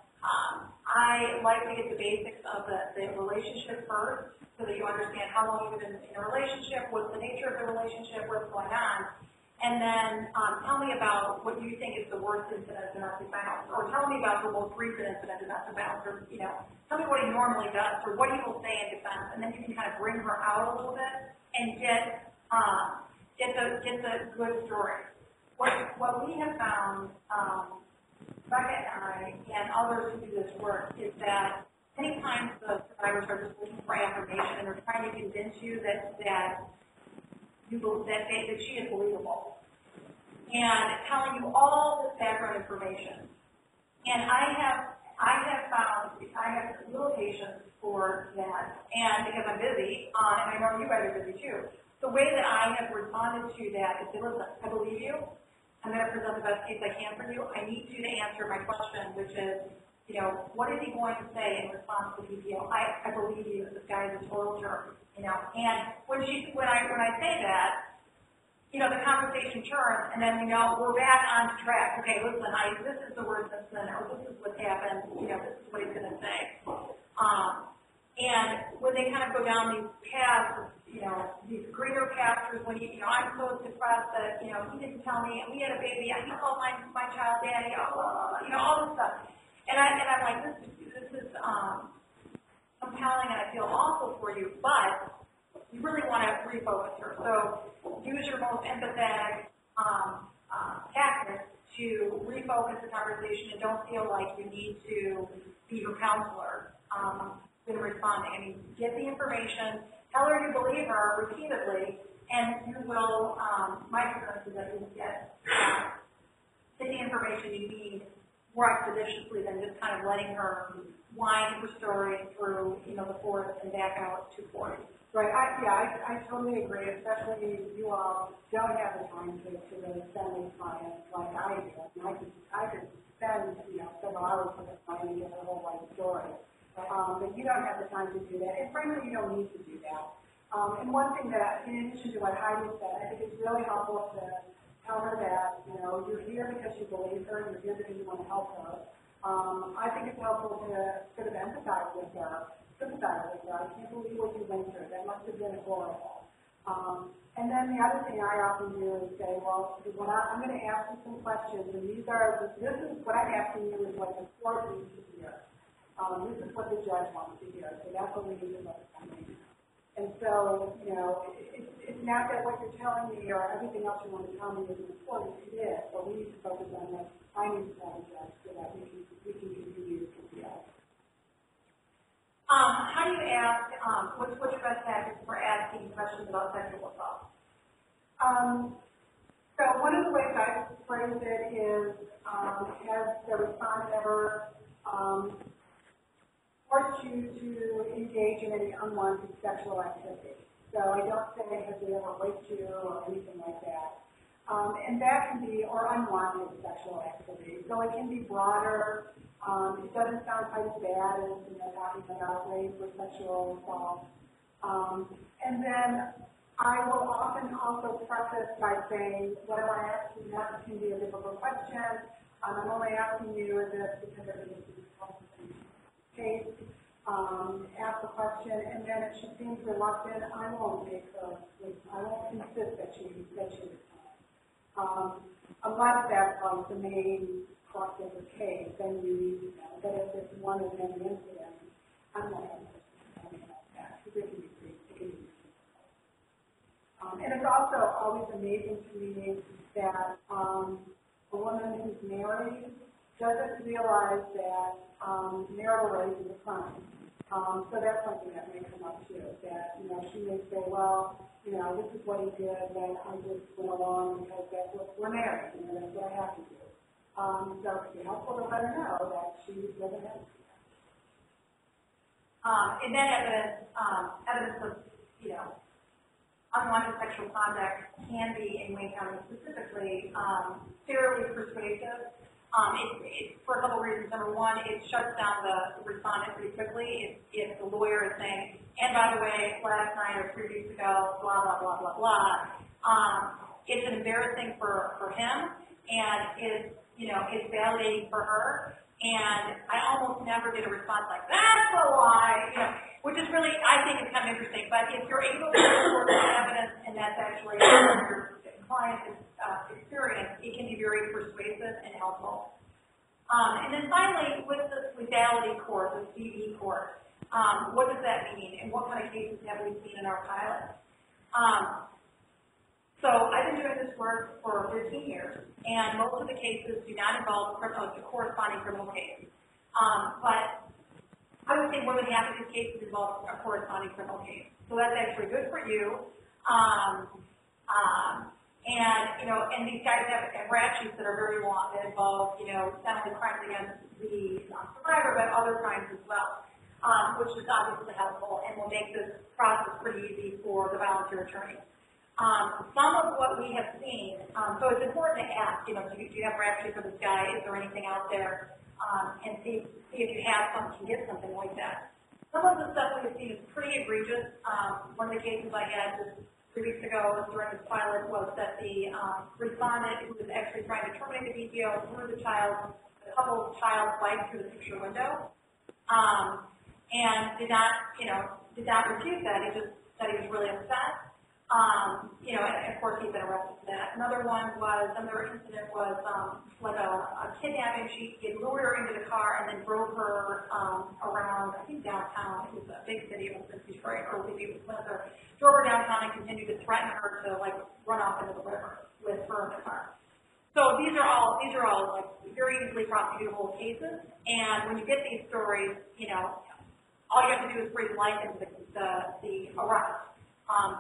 I like to get the basics of the relationship first so that you understand how long you've been in a relationship, what's the nature of the relationship, what's going on, and then tell me about what you think is the worst incident in domestic violence, or tell me about the most recent incident in domestic violence, or tell me what he normally does, or what he will say in defense, and then you can kind of bring her out a little bit and get the good story. What we have found. Becca and I and others who do this work is that many times the survivors are just looking for affirmation and they're trying to convince you that she is believable and telling you all this background information. And I have found I have little patience for that, and because I'm busy, and I know you guys are busy too. The way that I have responded to that is, listen, I believe you. I'm going to present the best case I can for you. I need you to answer my question, which is, what is he going to say in response to PPO? I believe you. This guy is a total jerk, And when I say that, the conversation turns, and then we're back on track. Okay, listen, this is the worst incident, or this is what's happened. This is what he's going to say. And when they kind of go down these paths, these greener pastures, when I'm so depressed that, he didn't tell me, and we had a baby, and he called my child daddy, all this stuff. And I'm like, this is compelling, and I feel awful for you, but you really want to refocus her. So use your most empathetic tactics to refocus the conversation, and don't feel like you need to be your counselor in responding. Get the information, tell her you believe her repeatedly, and you will, my experience is that you will get the information you need more expeditiously than just kind of letting her wind her story through, the forest and back out to 40. Right. I totally agree, especially you all don't have the time to really spend with clients like I do. I could spend, several hours with a client and get the whole life story. But you don't have the time to do that, and frankly, you don't need to do that. And one thing that, in addition to what Heidi said, I think it's really helpful to tell her that, you're here because you believe her, you're here because you want to help her. I think it's helpful to sort of empathize with her, sympathize with her. I can't believe what you went through. That must have been horrible. And then the other thing I often do is say, well, I'm going to ask you some questions, and this is what I'm asking you is what the court needs to hear. This is what the judge wants to hear, so that's what we need to let the family know. And so, it's not that what you're telling me or everything else you want to tell me isn't important. It is, but we need to focus on what I need to tell the judge so that we can continue to compare. How do you ask, what's your best tactics for asking questions about sexual assault? So one of the ways I phrase it is, has the respondent ever forced you to engage in any unwanted sexual activity? So I don't say, has they ever raped you or anything like that. And that can be, or unwanted sexual activity. So it can be broader. It doesn't sound quite as bad as, talking about rape or sexual assault. And then I will often also preface by saying, what am I asking? That can be a difficult question. I'm only asking you this because of this case. Ask the question, and then if she seems reluctant, I won't insist that she respond. Unless that's like the main crux of the case, then you need to know. But if it's one of many incidents, I'm not going to tell you about that, because it can be pretty and it's also always amazing to me that a woman who's married doesn't realize that marital rape is a crime. So that's something that may come up too, that, she may say, well, this is what he did, and I just went along because that's what we're married, that's what I have to do. So it'd be helpful to let her know that she doesn't have to do that. And then evidence of, unwanted sexual conduct can be, in Wayne County specifically, fairly persuasive. It's for a couple of reasons. Number one, it shuts down the respondent pretty quickly. If the lawyer is saying, and by the way, last night or 3 weeks ago, blah, blah, blah, blah, blah, it's embarrassing for him, and it's validating for her. And I almost never get a response like, that's a lie, which is really, I think, is kind of interesting. But if you're able to report evidence, and that's actually your client's experience, it can be very persuasive and helpful. And then finally, with the legality court, the CV court, what does that mean, and what kind of cases have we seen in our pilot? So I've been doing this work for 15 years, and most of the cases do not involve a corresponding criminal case. But I would say more than half of these cases involve a corresponding criminal case. So that's actually good for you. And these guys have rap sheets that are very long that involve, not only crimes against the survivor, but other crimes as well, which is obviously helpful and will make this process pretty easy for the volunteer attorney. Some of what we have seen, so it's important to ask, do you have rap sheet for this guy? Is there anything out there? And see if you have can get something like that. Some of the stuff we've seen is pretty egregious. One of the cases I had just 3 weeks ago during this pilot was that the respondent, who was actually trying to terminate the PPO, threw the couple's child's life through the picture window, and did not refute that. He just said he was really upset. And of course he's been arrested for that. Another incident was like a kidnapping. He lured her into the car and then drove her around, I think downtown. It was a big city, it was in Detroit, or maybe it was Windsor. Drove her downtown and continued to threaten her to run off into the river with her in the car. So these are all very easily prosecutable cases. And when you get these stories, all you have to do is breathe life into the arrest.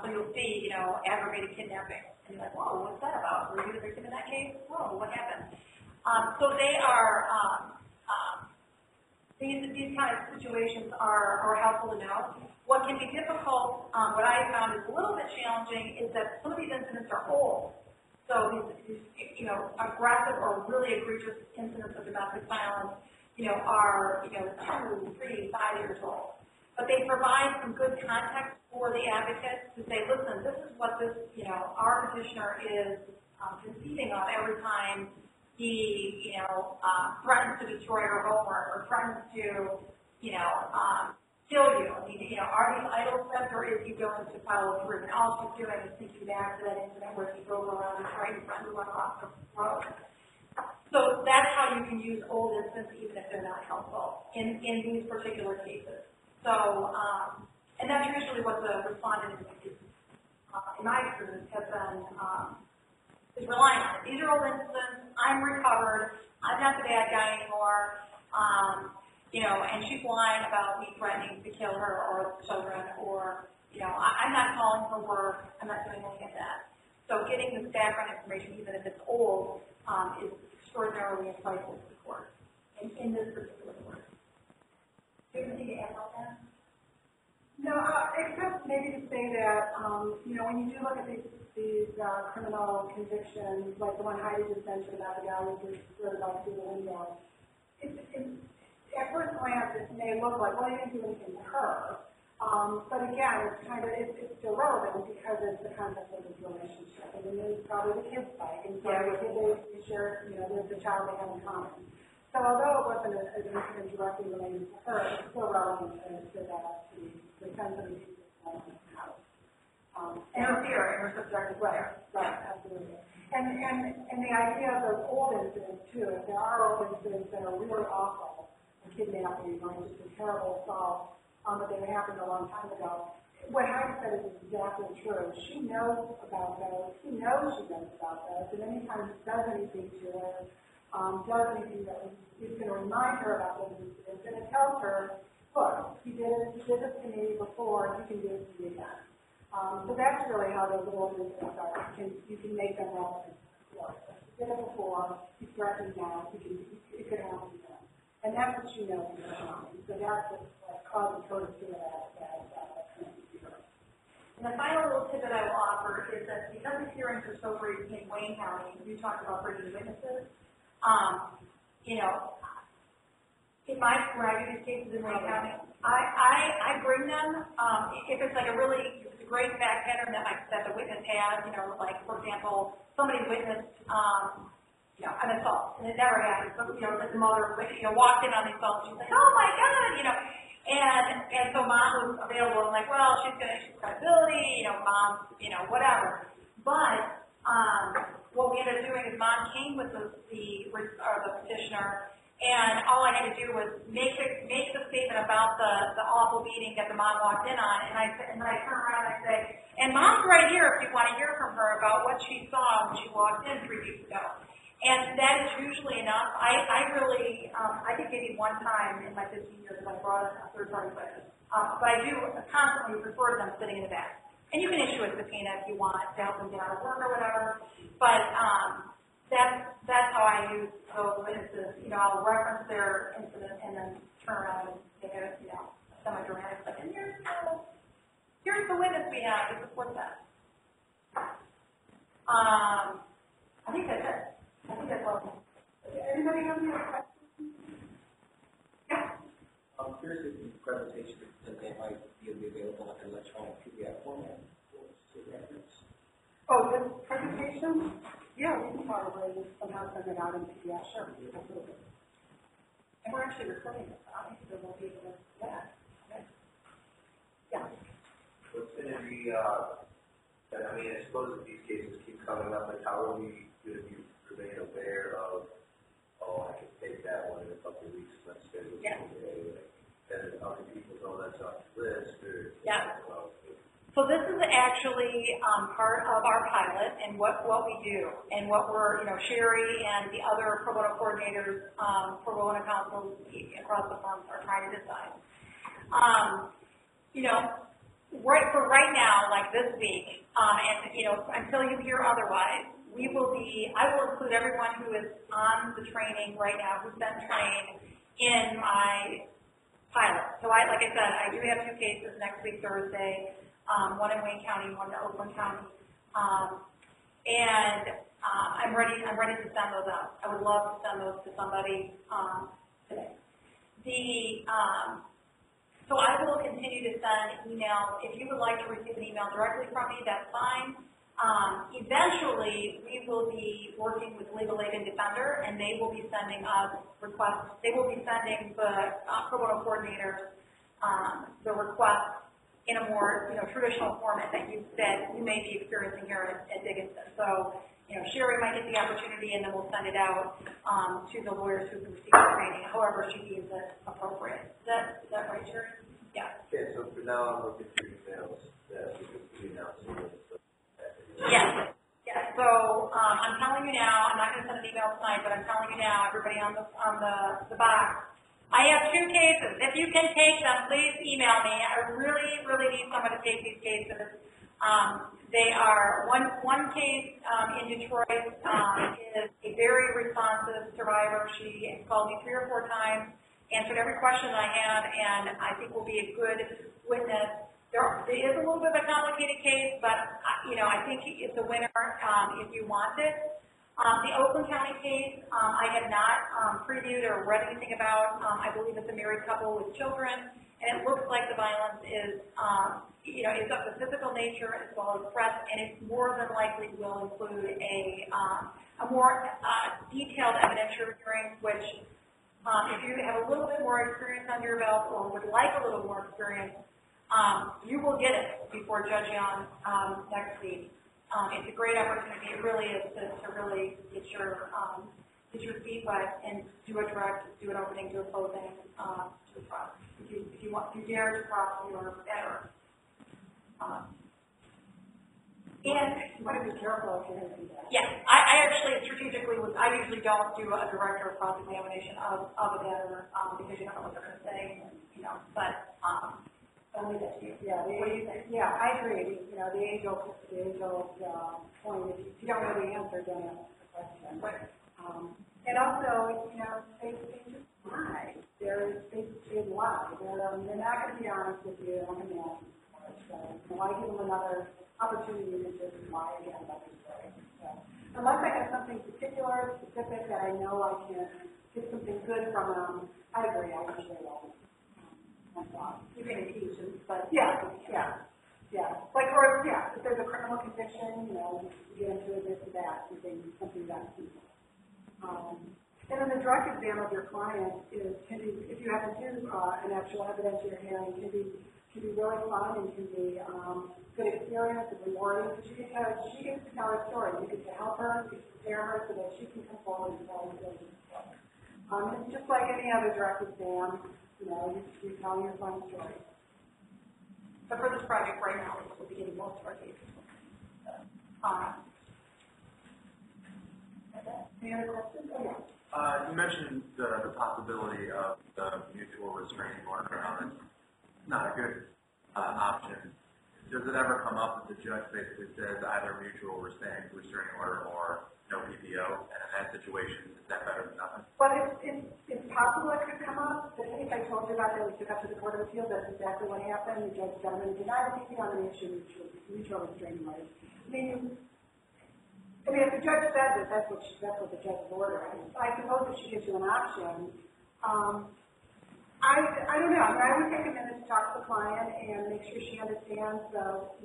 So you'll see, aggravated kidnapping. And you're like, whoa, what's that about? Were you the victim in that case? Whoa, what happened? So they are these kind of situations are helpful to know. What can be difficult, what I have found is a little bit challenging, is that some of these incidents are old. So these aggressive or really egregious incidents of domestic violence, are 2, 3, 5 years old. But they provide some good context for the advocate to say, listen, this is what this, our petitioner is conceiving of every time he, threatens to destroy your homework or threatens to, kill you. I mean, are these idle steps, or is he going to follow through? And all she's doing is thinking back to that incident where she drove around and tried to run off the road. So that's how you can use old incidents, even if they're not helpful in these particular cases. So, and that's usually what the respondent is, in my experience, has been is relying on. These are old incidents. I'm recovered. I'm not the bad guy anymore. And she's lying about me threatening to kill her or the children, or, I'm not calling for work. I'm not doing any of that. So getting this background information, even if it's old, is extraordinarily insightful to the court in this particular court. Do you have anything to add about that? No, except maybe to say that, when you do look at these criminal convictions, like the one Heidi just mentioned about the guy who just threw it out through the window, at first glance, it may look like, well, you didn't do anything to her. But again, it's still relevant because it's the context of this relationship. And then there's probably the kid's fight, and so they share, there's the child they have in common. So although it wasn't an incident directly related to her, it's still relevant to that, to the sense of the house. And her fear, and her subjective fear. Right, absolutely. And the idea of those old incidents, too, if there are old incidents that are really awful, kidnapping, or just a terrible assault, but they happened a long time ago. What Heidi said is exactly true. She knows about those. He knows she knows about those. And anytime he does anything to her, does anything that is going to remind her about those incidents, and it tells her, look, he did this to me before, you can do it to me again. So that's really how those old incidents are. You can make them relevant. He did it before, he's threatening now, it could happen again. And that's what she knows is happening. So that's what causes her to feel that fear. And the final little tidbit I will offer is that because the hearings are so brief in Wayne County, you talked about bringing witnesses, if I do these cases in Wayne County, I bring them, if it's like a great fact pattern that the witness has, like, for example, somebody witnessed, an assault, and it never happened. So, the mother, walked in on the assault, and she's like, oh my God, and so mom was available, and like, well, she's got ability, mom, whatever. But, what we ended up doing is mom came with the petitioner, and all I had to do was make the statement about the awful beating that the mom walked in on, and I turn around and I say, and mom's right here if you want to hear from her about what she saw when she walked in 3 weeks ago. And that is usually enough. I think maybe one time in my 15 years I brought a third-party witness. But I do constantly refer to them sitting in the back. And you can issue a subpoena if you want to help them get out of work or whatever. But that's how I use those witnesses. I'll reference their incident and then turn around and say, semi-dramatic, like, and here's the witness we have to support that. I think that's it. I think that's all. Anybody have any other questions? Yeah. I'm curious if the presentation that they might be available in electronic PDF format to reference. Oh, this presentation? Yeah, we can probably somehow send it out in PDF. Sure, absolutely. And we're actually recording this. Obviously, there won't be able to do that. Okay. Yeah. What's going to be, I suppose if these cases keep coming up, like how are we going to be remain aware of, I can take that one in a couple of weeks, let's schedule today, and other people know that's on the list, or, So this is actually part of our pilot and what we do and what we're, Sherry and the other pro bono coordinators, pro bono counsels across the firm are trying to decide. Right now, like this week, until you hear otherwise, I will include everyone who is on the training right now, who's been trained, in my pilot. So like I said, I do have 2 cases next week, Thursday, one in Wayne County, one in Oakland County. I'm ready to send those out. I would love to send those to somebody today. So I will continue to send emails. If you would like to receive an email directly from me, that's fine. Eventually, we will be working with Legal Aid and Defender, and they will be sending us requests. They will be sending the pro bono coordinators the requests in a more traditional format that you may be experiencing here at Dickinson. So Sherry might get the opportunity, and then we'll send it out to the lawyers who can receive the training, however she deems it appropriate. Is that right, Sherry? Yeah. Okay, so for now, I'm looking for emails that we can see now. Yes. Yes. So I'm telling you now, I'm not going to send an email tonight, but I'm telling you now, everybody on the box, I have 2 cases. If you can take them, please email me. I really, really need someone to take these cases. They are one case in Detroit is a very responsive survivor. She called me 3 or 4 times, answered every question I had, and I think will be a good witness. There is a little bit of a complicated case, but I think it's a winner if you want it. The Oakland County case, I had not previewed or read anything about. I believe it's a married couple with children, and it looks like the violence is, is of the physical nature as well as threats, and it more than likely will include a more detailed evidentiary hearing, which if you have a little bit more experience under your belt or would like a little more experience, you will get it before Judge Young next week. It's a great opportunity. It really is to really get your feet wet and do an opening, do a closing to the trial. If you dare to cross your batterer. And you want to be careful if you're going to do that. Yes, I actually strategically I usually don't do a director of cross-examination of a batterer because you don't know what they're going to say, but. I'll leave it to you. Yeah, what do you think? Yeah, I agree. The age-old point, if you don't know the answer, don't ask the question. Right. And also, they just lie. They lie. They're not going to be honest with you. I'm going to ask you for it. So, I give them another opportunity to just lie again about their story. So, unless I have something particular, specific that I know I can get something good from them, I agree. I usually won't. You can accuse them, but yeah. Like, if there's a criminal conviction, you get into this or that, something that's simple. And then the direct exam of your client can be, if you have to do an actual evidentiary hearing, can be really fun and can be good experience and rewarding because she gets to tell her story. You get to help her, you get to prepare her so that she can come forward and tell you it's just like any other direct exam. You're telling your fun story. But for this project right now, we'll be getting most of our cases. Any other questions? Oh, yeah. You mentioned the possibility of the mutual restraining order. It's not a good option. Does it ever come up that the judge basically says either mutual restraining order or no PPO, and in that situation, is that better than nothing? Well, it's possible it could come up. I think I told you about that. We took up to the Court of Appeals. That's exactly what happened. The judge gentleman denied the PPO on the issue of mutual restraining orders. I mean, if the judge said that, that's what the judge is ordering. I suppose if she gives you an option, I don't know. I would take a minute to talk to the client and make sure she understands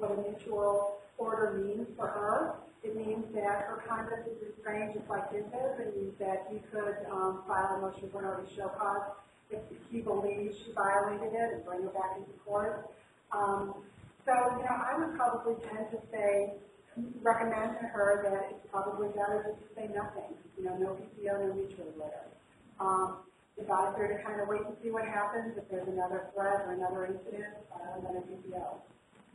what a mutual order means for her. It means that her conduct is restrained just like his is. It means that he could file a motion for an order to show cause if he believes she violated it and bring her back into court. So, I would probably tend to recommend to her that it's probably better just to say nothing. No PPO, no mutual order. Advise her to kind of wait and see what happens. If there's another threat or another incident, file another PPO.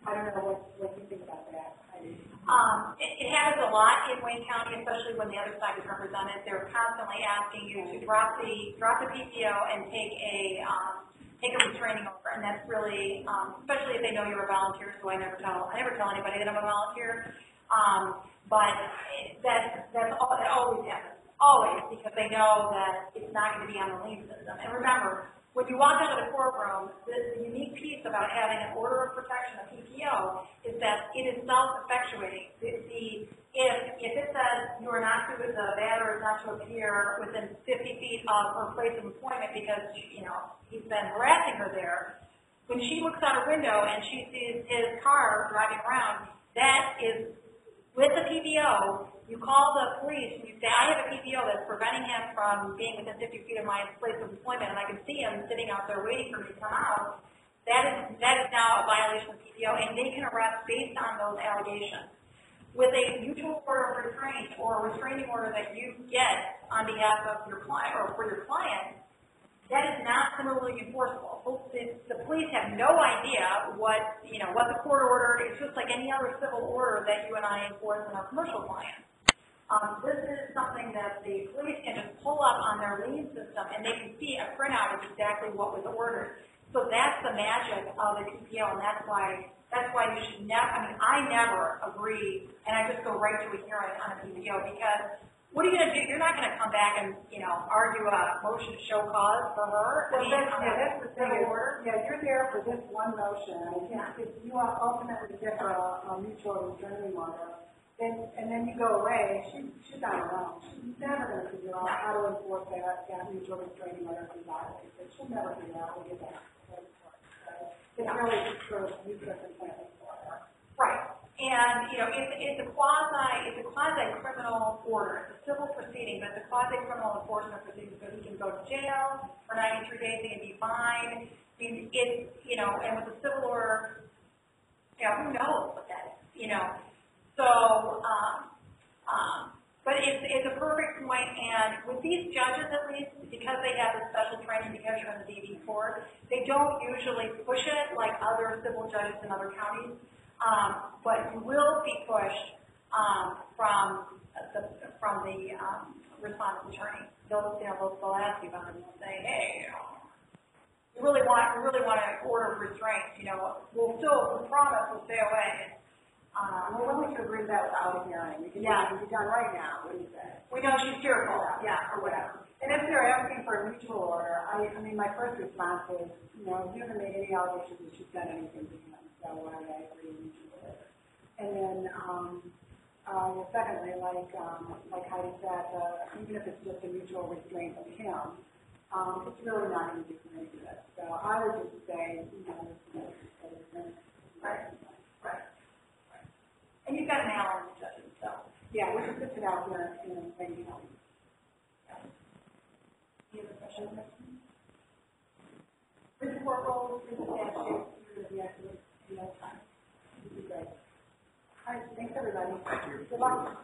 I don't know what you think about that. It happens a lot in Wayne County, especially when the other side is represented. They're constantly asking you to drop the PPO and take a restraining order, and that's really, especially if they know you're a volunteer. So I never tell anybody that I'm a volunteer. But that always happens. always, because they know that it's not going to be on the lien system. And remember, when you walk into the courtroom, the unique piece about having an order of protection, a PPO, is that it is self-effectuating. If it says you are not to, the batterer is not to appear within 50 feet of her place of employment because, he's been harassing her there, when she looks out her window and she sees his car driving around, that is, with the PPO, you call the police and you say, I have a PPO that's preventing him from being within 50 feet of my place of employment, and I can see him sitting out there waiting for me to come out. That is now a violation of PPO, and they can arrest based on those allegations. With a mutual order of restraint or a restraining order that you get on behalf of your client or for your client, that is not similarly enforceable. The police have no idea what the court ordered. It's just like any other civil order that you and I enforce in our commercial clients. This is something that the police can just pull up on their lien system, and they can see a printout of exactly what was ordered. So that's the magic of the PPO, and that's why you should never. I never agree, and I just go right to a hearing on a PPO because. What are you going to do? You're not going to come back and, argue a motion to show cause for her. Well, that's the thing. Yeah, you're there for this one motion. If you ultimately get her a mutual restraining order, and then you go away, she's on her own. She's never going to figure out how to enforce that mutual restraining order if you violate it. She'll never figure out how to get that. It's really just sort of useless and planning for her. Right. And, it's a quasi-criminal order. It's a civil proceeding, but it's a quasi-criminal enforcement proceeding, so he can go to jail for 93 days, he can be fined. And with a civil order, who knows what that is, So, but it's a perfect point, and with these judges at least, because they have this special training because you're in the DV court, they don't usually push it like other civil judges in other counties. But you will be pushed from the respondent attorney. They'll ask you about it and they'll say, hey, we really want to order of restraint. We'll promise we'll stay away. We're willing to agree that without a hearing. It can be done right now. What do you say? We know she's fearful. Yeah, or whatever. And if they're asking for a mutual order, my first response is, you haven't made any allegations that she's done anything to him. So I agree with mutual order. And then, secondly, like Heidi said, even if it's just a mutual restraint of him, it's really not going to do any good. So I would just say, right. And you've got an hour on the judges, so. Yeah, we should put it out here in Lady County. Any other questions? With the court rules, with the statute, with the accident, time. This is great. All right, thanks everybody. Thank you. Good luck.